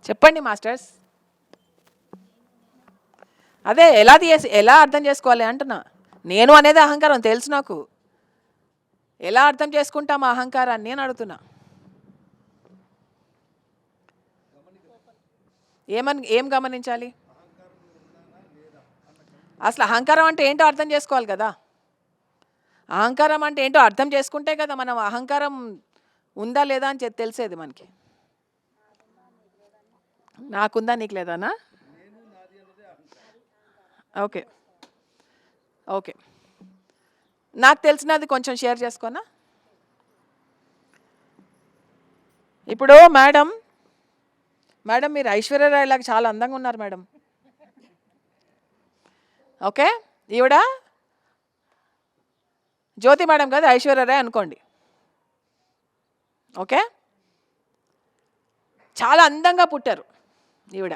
చెప్పండి మాస్టర్స్. అదే ఎలా అర్థం చేసుకోవాలి అంటున్నా. నేను అనేది అహంకారం తెలుసు నాకు. ఎలా అర్థం చేసుకుంటాం ఆ అహంకారాన్ని అని అడుగుతున్నా. ఏం గమనించాలి? అసలు అహంకారం అంటే ఏంటో అర్థం చేసుకోవాలి కదా. అహంకారం అంటే ఏంటో అర్థం చేసుకుంటే కదా మనం అహంకారం ఉందా లేదా అని తెలిసేది మనకి. నాకుందా నీకు లేదానా? ఓకే ఓకే, నాకు తెలిసినది కొంచెం షేర్ చేసుకోనా? ఇప్పుడు మేడం మీరు ఐశ్వర్యరాయ్ లాగా చాలా అందంగా ఉన్నారు మేడం. ఓకే, ఈవిడ జ్యోతి మేడం కాదు, ఐశ్వర్యరాయ్ అనుకోండి. ఓకే, చాలా అందంగా పుట్టారు ఈవిడ.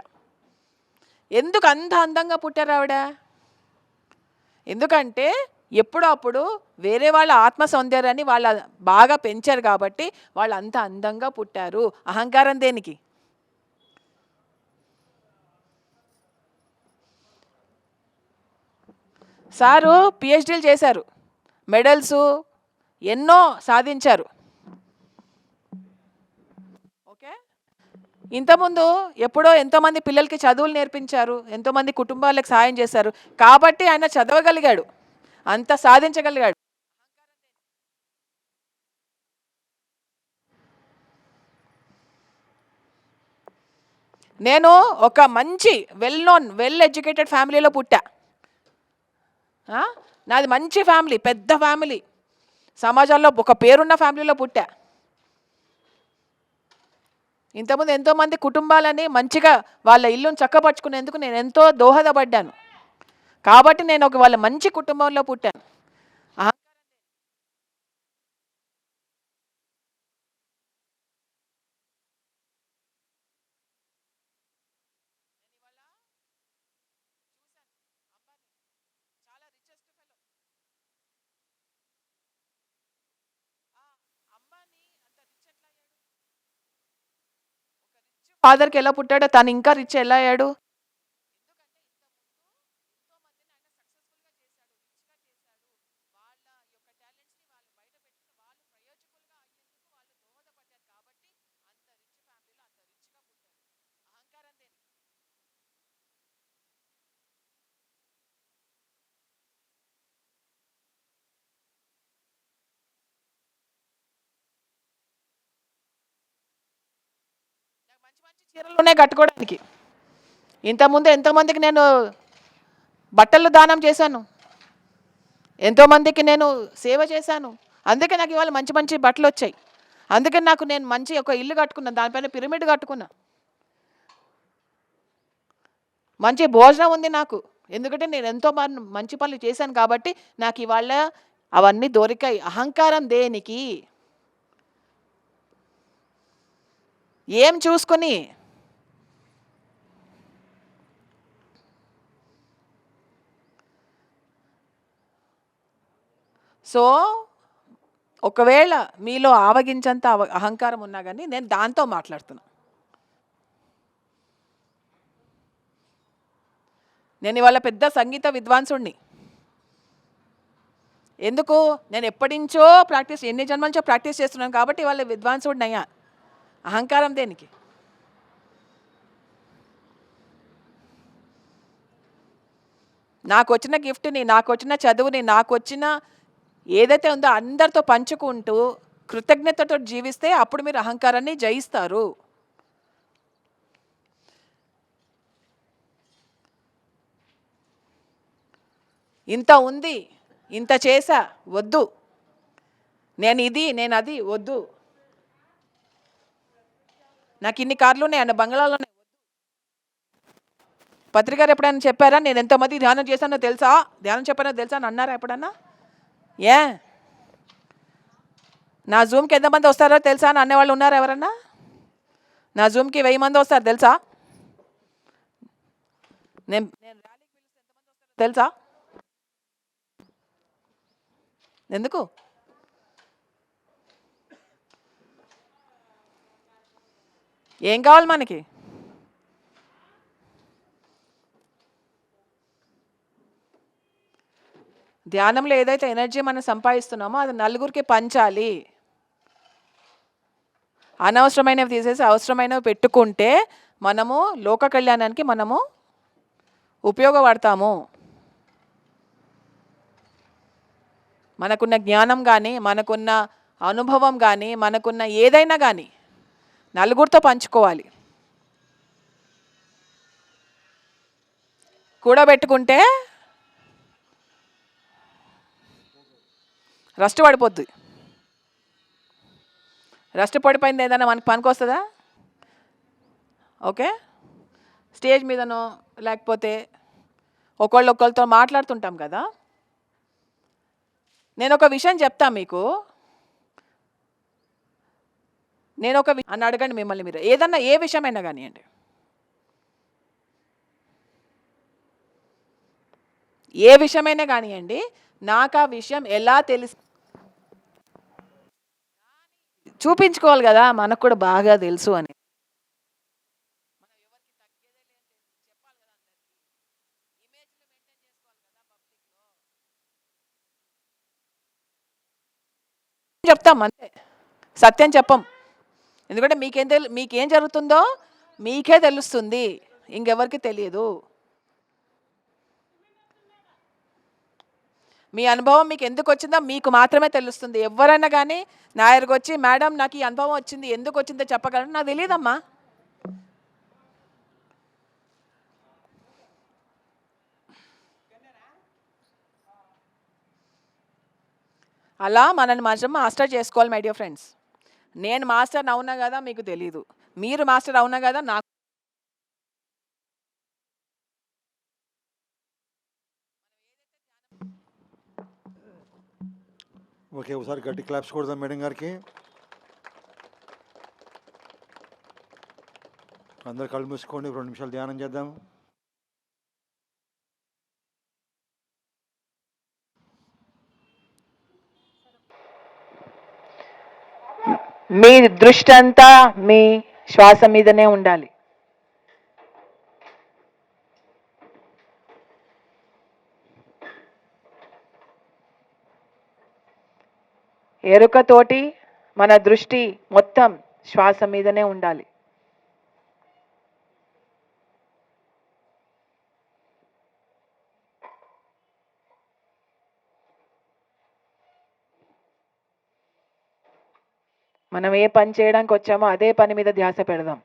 ఎందుకు అంత అందంగా పుట్టారు ఆవిడ? ఎందుకంటే ఎప్పుడో అప్పుడు వేరే వాళ్ళ ఆత్మ సౌందర్యాన్ని వాళ్ళ బాగా పెంచారు కాబట్టి వాళ్ళు అంత అందంగా పుట్టారు. అహంకారం దేనికి? సారు పిహెచ్డీలు చేశారు, మెడల్స్ ఎన్నో సాధించారు. ఓకే, ఇంతకుముందు ఎప్పుడో ఎంతోమంది పిల్లలకి చదువులు నేర్పించారు, ఎంతోమంది కుటుంబాలకు సాయం చేశారు కాబట్టి ఆయన చదవగలిగాడు, అంత సాధించగలిగాడు. నేను ఒక మంచి వెల్ ఎడ్యుకేటెడ్ ఫ్యామిలీలో పుట్టా. నాది మంచి ఫ్యామిలీ, పెద్ద ఫ్యామిలీ, సమాజంలో ఒక పేరున్న ఫ్యామిలీలో పుట్టా. ఇంతకుముందు ఎంతోమంది కుటుంబాలని మంచిగా వాళ్ళ ఇల్లును చక్కపరుచుకునేందుకు నేను ఎంతో దోహదపడ్డాను కాబట్టి నేను ఒక వాళ్ళ మంచి కుటుంబంలో పుట్టాను. ఫాదర్కి ఎలా పుట్టాడో తను ఇంకా రిచ్ ఎలా అయ్యాడు? మంచి మంచి చీరలునే కట్టుకోవడానికి. ఇంతకుముందు ఎంతోమందికి నేను బట్టలు దానం చేశాను, ఎంతోమందికి నేను సేవ చేశాను. అందుకే నాకు ఇవాళ మంచి మంచి బట్టలు వచ్చాయి. అందుకే నేను మంచి ఒక ఇల్లు కట్టుకున్నాను, దానిపైన పిరమిడ్ కట్టుకున్నా. మంచి భోజనం ఉంది నాకు, ఎందుకంటే నేను ఎంతో మంచి పనులు చేశాను కాబట్టి నాకు ఇవాళ అవన్నీ దొరికాయి. అహంకారం దేనికి? ఏం చూసుకొని? సో ఒకవేళ మీలో ఆవగించంత అహంకారం ఉన్నా కానీ నేను దాంతో మాట్లాడుతున్నా. నేను ఇవాళ పెద్ద సంగీత విద్వాంసుణ్ణి. ఎందుకు? నేను ఎప్పటి నుంచో ఎన్ని జన్మల నుంచో ప్రాక్టీస్ చేస్తున్నాను కాబట్టి ఇవాళ విద్వాంసుడిని అయ్యా. అహంకారం దేనికి? నాకు వచ్చిన గిఫ్ట్ని, నాకు వచ్చిన చదువుని, నాకు వచ్చిన ఏదైతే ఉందో అందరితో పంచుకుంటూ కృతజ్ఞతతో జీవిస్తే అప్పుడు మీరు అహంకారాన్ని జయిస్తారు. ఇంత ఉంది, ఇంత చేశా, వద్దు, నేను ఇది నేను అది వద్దు, నాకు ఇన్ని కార్లు ఉన్నాయి అన్న బంగ్లాలో పత్రికారు ఎప్పుడైనా చెప్పారా నేను ఎంతమంది ధ్యానం చేశానో తెలుసా, ధ్యానం చెప్పానో తెలుసా అని అన్నారా ఎప్పుడన్నా? ఏ నా జూమ్కి ఎంతమంది వస్తారో తెలుసా అని అనేవాళ్ళు ఉన్నారా ఎవరన్నా? నా జూమ్కి 1000 మంది వస్తారు తెలుసా? నేను ర్యాలీకి పిలిస్తే ఎంతమంది వస్తారో తెలుసా? ఎందుకు? ఏం కావాలి మనకి? ధ్యానంలో ఏదైతే ఎనర్జీ మనం సంపాదిస్తున్నామో అది నలుగురికి పంచాలి. అనవసరమైనవి తీసేసి అవసరమైనవి పెట్టుకుంటే మనము లోక కళ్యాణానికి మనము ఉపయోగపడతాము. మనకున్న జ్ఞానం కానీ, మనకున్న అనుభవం కానీ, మనకున్న ఏదైనా కానీ నలుగురితో పంచుకోవాలి. కూడబెట్టుకుంటే రస్ట్ పడిపోద్ది. రస్ట్ పడిపోయింది ఏదైనా మనకు పనికొస్తుందా? ఓకే, స్టేజ్ మీదనో లేకపోతే ఒకళ్ళతో మాట్లాడుతుంటాం కదా, నేను ఒక విషయం చెప్తా మీకు, అని అడగండి మిమ్మల్ని మీరు, ఏదన్నా ఏ విషయమైనా కానివ్వండి, ఏ విషయమైనా కానివ్వండి, నాకు ఆ విషయం ఎలా తెలుసు చూపించుకోవాలి కదా, మనకు కూడా బాగా తెలుసు అని. చెప్తాం అంతే, సత్యం చెప్పం. ఎందుకంటే మీకేం జరుగుతుందో మీకే తెలుస్తుంది, ఇంకెవరికి తెలియదు. మీ అనుభవం మీకు ఎందుకు వచ్చిందో మీకు మాత్రమే తెలుస్తుంది. ఎవరైనా కానీ నా దగ్గరకు వచ్చి మేడం నాకు ఈ అనుభవం వచ్చింది, ఎందుకు వచ్చిందో చెప్పగలను, నాకు తెలియదమ్మా. అలా మనల్ని మాత్రం మాస్టర్ చేసుకోవాలి మై డియర్ ఫ్రెండ్స్. నేను మాస్టర్ అవునా కదా మీకు తెలీదు, మీరు మాస్టర్ అవునా కదా నాకు. ఓకే, ఒకసారి గట్టి క్లాప్స్ కొడదాం మేడం గారికి. అందరు కళ్ళు మూసుకోండి, 2 నిమిషాలు ధ్యానం చేద్దాం. మీ దృష్టి అంతా మీ శ్వాస మీదనే ఉండాలి. ఎరుకతోటి మన దృష్టి మొత్తం శ్వాస మీదనే ఉండాలి. మనం ఏ పని చేయడానికి వచ్చామో అదే పని మీద ధ్యాస పెడదాం.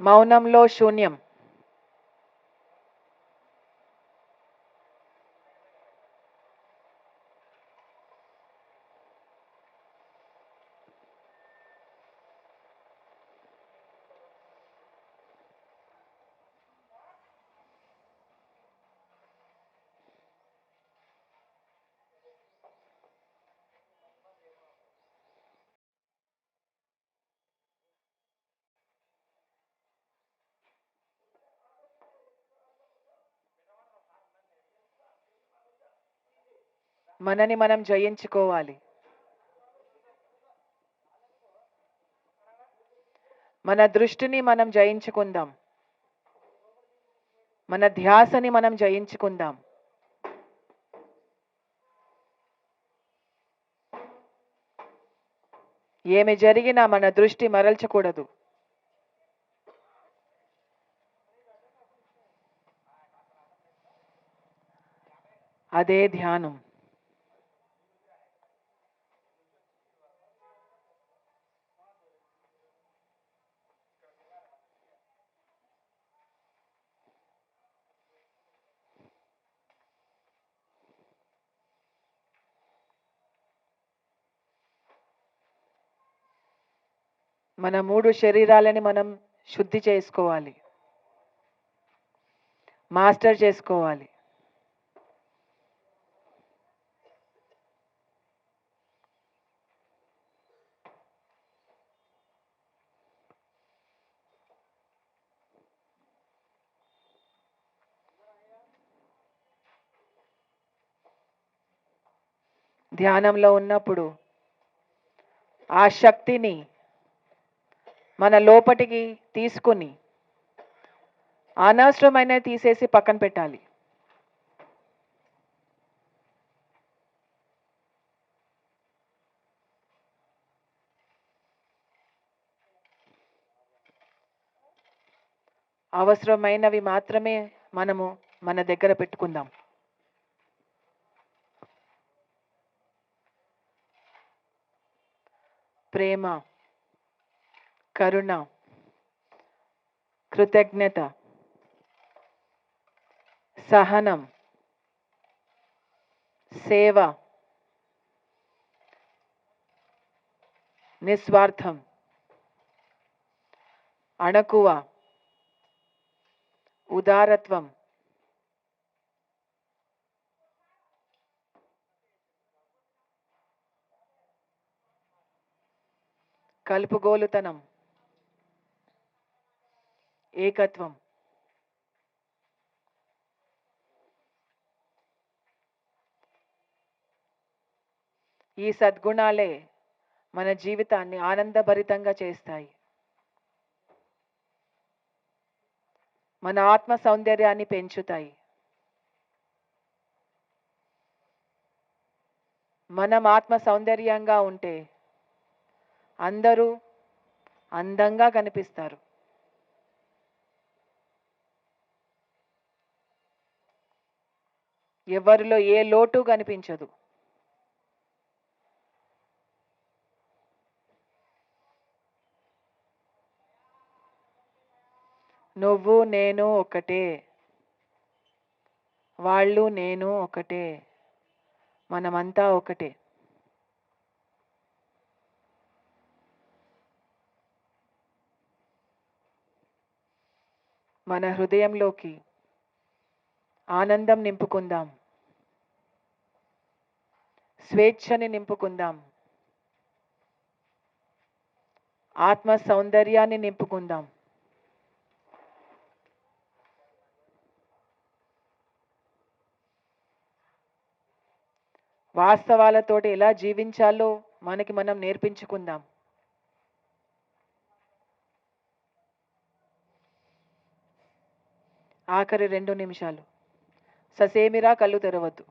మౌనంలో శూన్యం. మనని మనం జయించుకోవాలి. మన దృష్టిని మనం జయించుకుందాం, మన ధ్యాసని మనం జయించుకుందాం. ఏమి జరిగినా మన దృష్టి మరల్చకూడదు. అదే ధ్యానం. మన 3 శరీరాలని మనం శుద్ధి చేసుకోవాలి, మాస్టర్ చేసుకోవాలి. ధ్యానంలో ఉన్నప్పుడు ఆ శక్తిని మన లోపటికి తీసుకుని అనవసరమైన తీసేసి పక్కన పెట్టాలి. అవసరమైనవి మాత్రమే మనము మన దగ్గర పెట్టుకుందాం. ప్రేమ, కరుణ, కృతజ్ఞత, సహనం, సేవ, నిస్వార్థం, అణకువ, ఉదారత్వం, కలుపుగోలుతనం, ఏకత్వం, ఈ సద్గుణాలే మన జీవితాన్ని ఆనందభరితంగా చేస్తాయి. మన ఆత్మ సౌందర్యాన్ని పెంచుతాయి. మనం ఆత్మ సౌందర్యంగా ఉంటే అందరూ అందంగా కనిపిస్తారు. ఎవరిలో ఏ లోటు కనిపించదు. నువ్వు నేను ఒకటే, వాళ్ళు నేను ఒకటే, మనమంతా ఒకటే. మన హృదయంలోకి ఆనందం నింపుకుందాం, స్వేచ్ఛని నింపుకుందాం, ఆత్మ సౌందర్యాన్ని నింపుకుందాం. వాస్తవాలతోటి ఎలా జీవించాలో మనకి మనం నేర్పించుకుందాం. ఆఖరి 2 నిమిషాలు ససేమిరా కళ్ళు తెరవద్దు.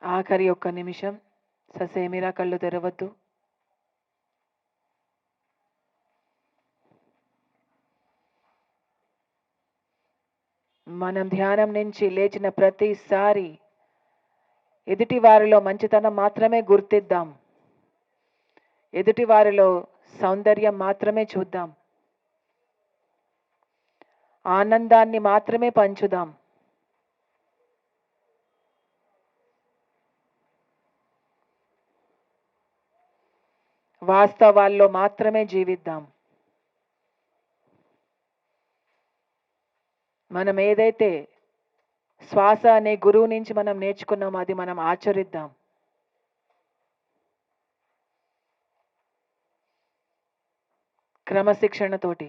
ఆఖరి 1 నిమిషం ససేమిరా కళ్ళు తెరవద్దు. మనం ధ్యానం నుంచి లేచిన ప్రతిసారి ఎదుటి వారిలో మంచితనం మాత్రమే గుర్తిద్దాం. ఎదుటి వారిలో సౌందర్యం మాత్రమే చూద్దాం. ఆనందాన్ని మాత్రమే పంచుదాం. వాస్తవాల్లో మాత్రమే జీవిద్దాం. మనం ఏదైతే శ్వాస అనే గురువు నుంచి మనం నేర్చుకున్నామో అది మనం ఆచరిద్దాం. క్రమశిక్షణతోటి.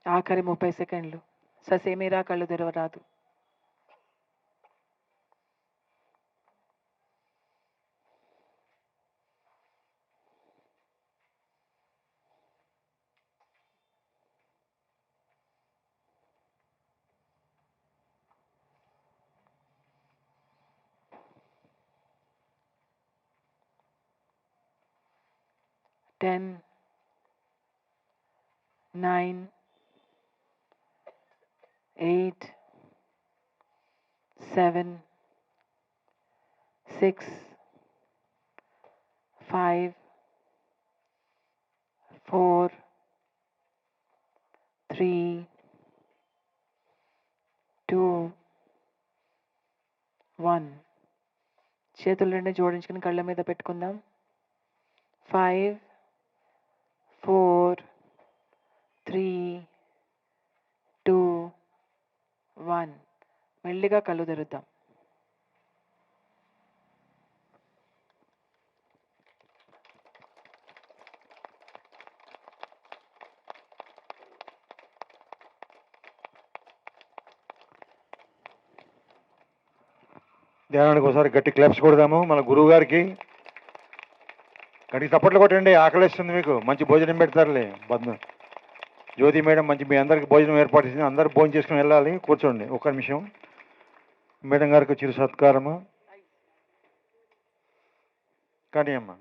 ఆఖరి 30 సెకండ్లు ససేమిరా కళ్ళు తెరవరాదు. 10, 9, 8, 7, 6, 5, 4, 3, 2, 1. చేతులు రెండు జోడించుకుని కళ్ళ మీద పెట్టుకుందాం. 5, 4, 3, 2, 1. మెల్లిగా కళ్ళు తెరుద్దాం. ధ్యానానికి ఒకసారి గట్టి క్లాప్స్ కొడదాము మన గురువు గారికి. గట్టి చప్పట్లు కొట్టండి, ఆకలిస్తుంది మీకు. మంచి భోజనం పెడతారులే. జ్యోతి మేడం మంచి మీ అందరికి భోజనం ఏర్పాటు చేసింది. అందరూ భోజనం చేసుకుని వెళ్ళాలి. కూర్చోండి ఒక్క నిమిషం. మేడం గారికి చిరు సత్కారము కానీ అమ్మ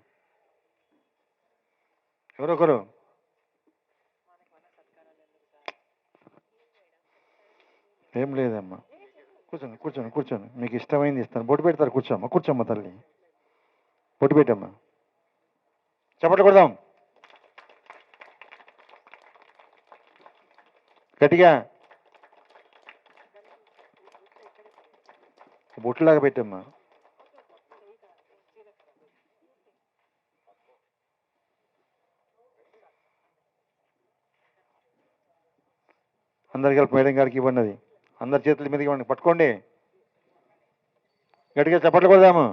ఎవరొకరు ఏం లేదమ్మా. కూర్చోండి కూర్చోండి కూర్చోండి. మీకు ఇష్టమైంది ఇస్తాను. బొట్టు పెడతారు. కూర్చోమ్మా కూర్చోమ్మా తల్లి. బొట్టు పెట్టమ్మా. చప్పట్లు కొడదాం గట్టిగా. బొట్టులాగా పెట్టమ్మా. అందరికి కలిపి మేడం గారికి ఇవ్వండి. అది అందరి చేతుల మీదకి ఇవ్వండి. పట్టుకోండి గట్టిగా చప్పట్లు కొడదాము.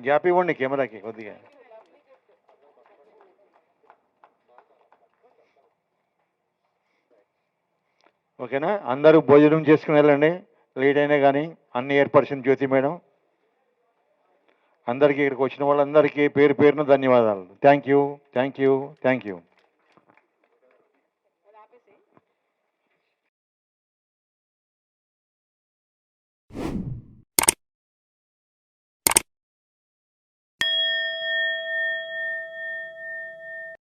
గ్యాప్ ఇవ్వండి కెమెరాకి కొద్దిగా. ఓకేనా? అందరూ భోజనం చేసుకుని వెళ్ళండి. లేట్ అయినా కానీ అన్ని ఏర్పరిచిన జ్యోతి మేడం. అందరికీ ఇక్కడికి వచ్చిన వాళ్ళందరికీ పేరు పేరున ధన్యవాదాలు. Thank you thank you thank you.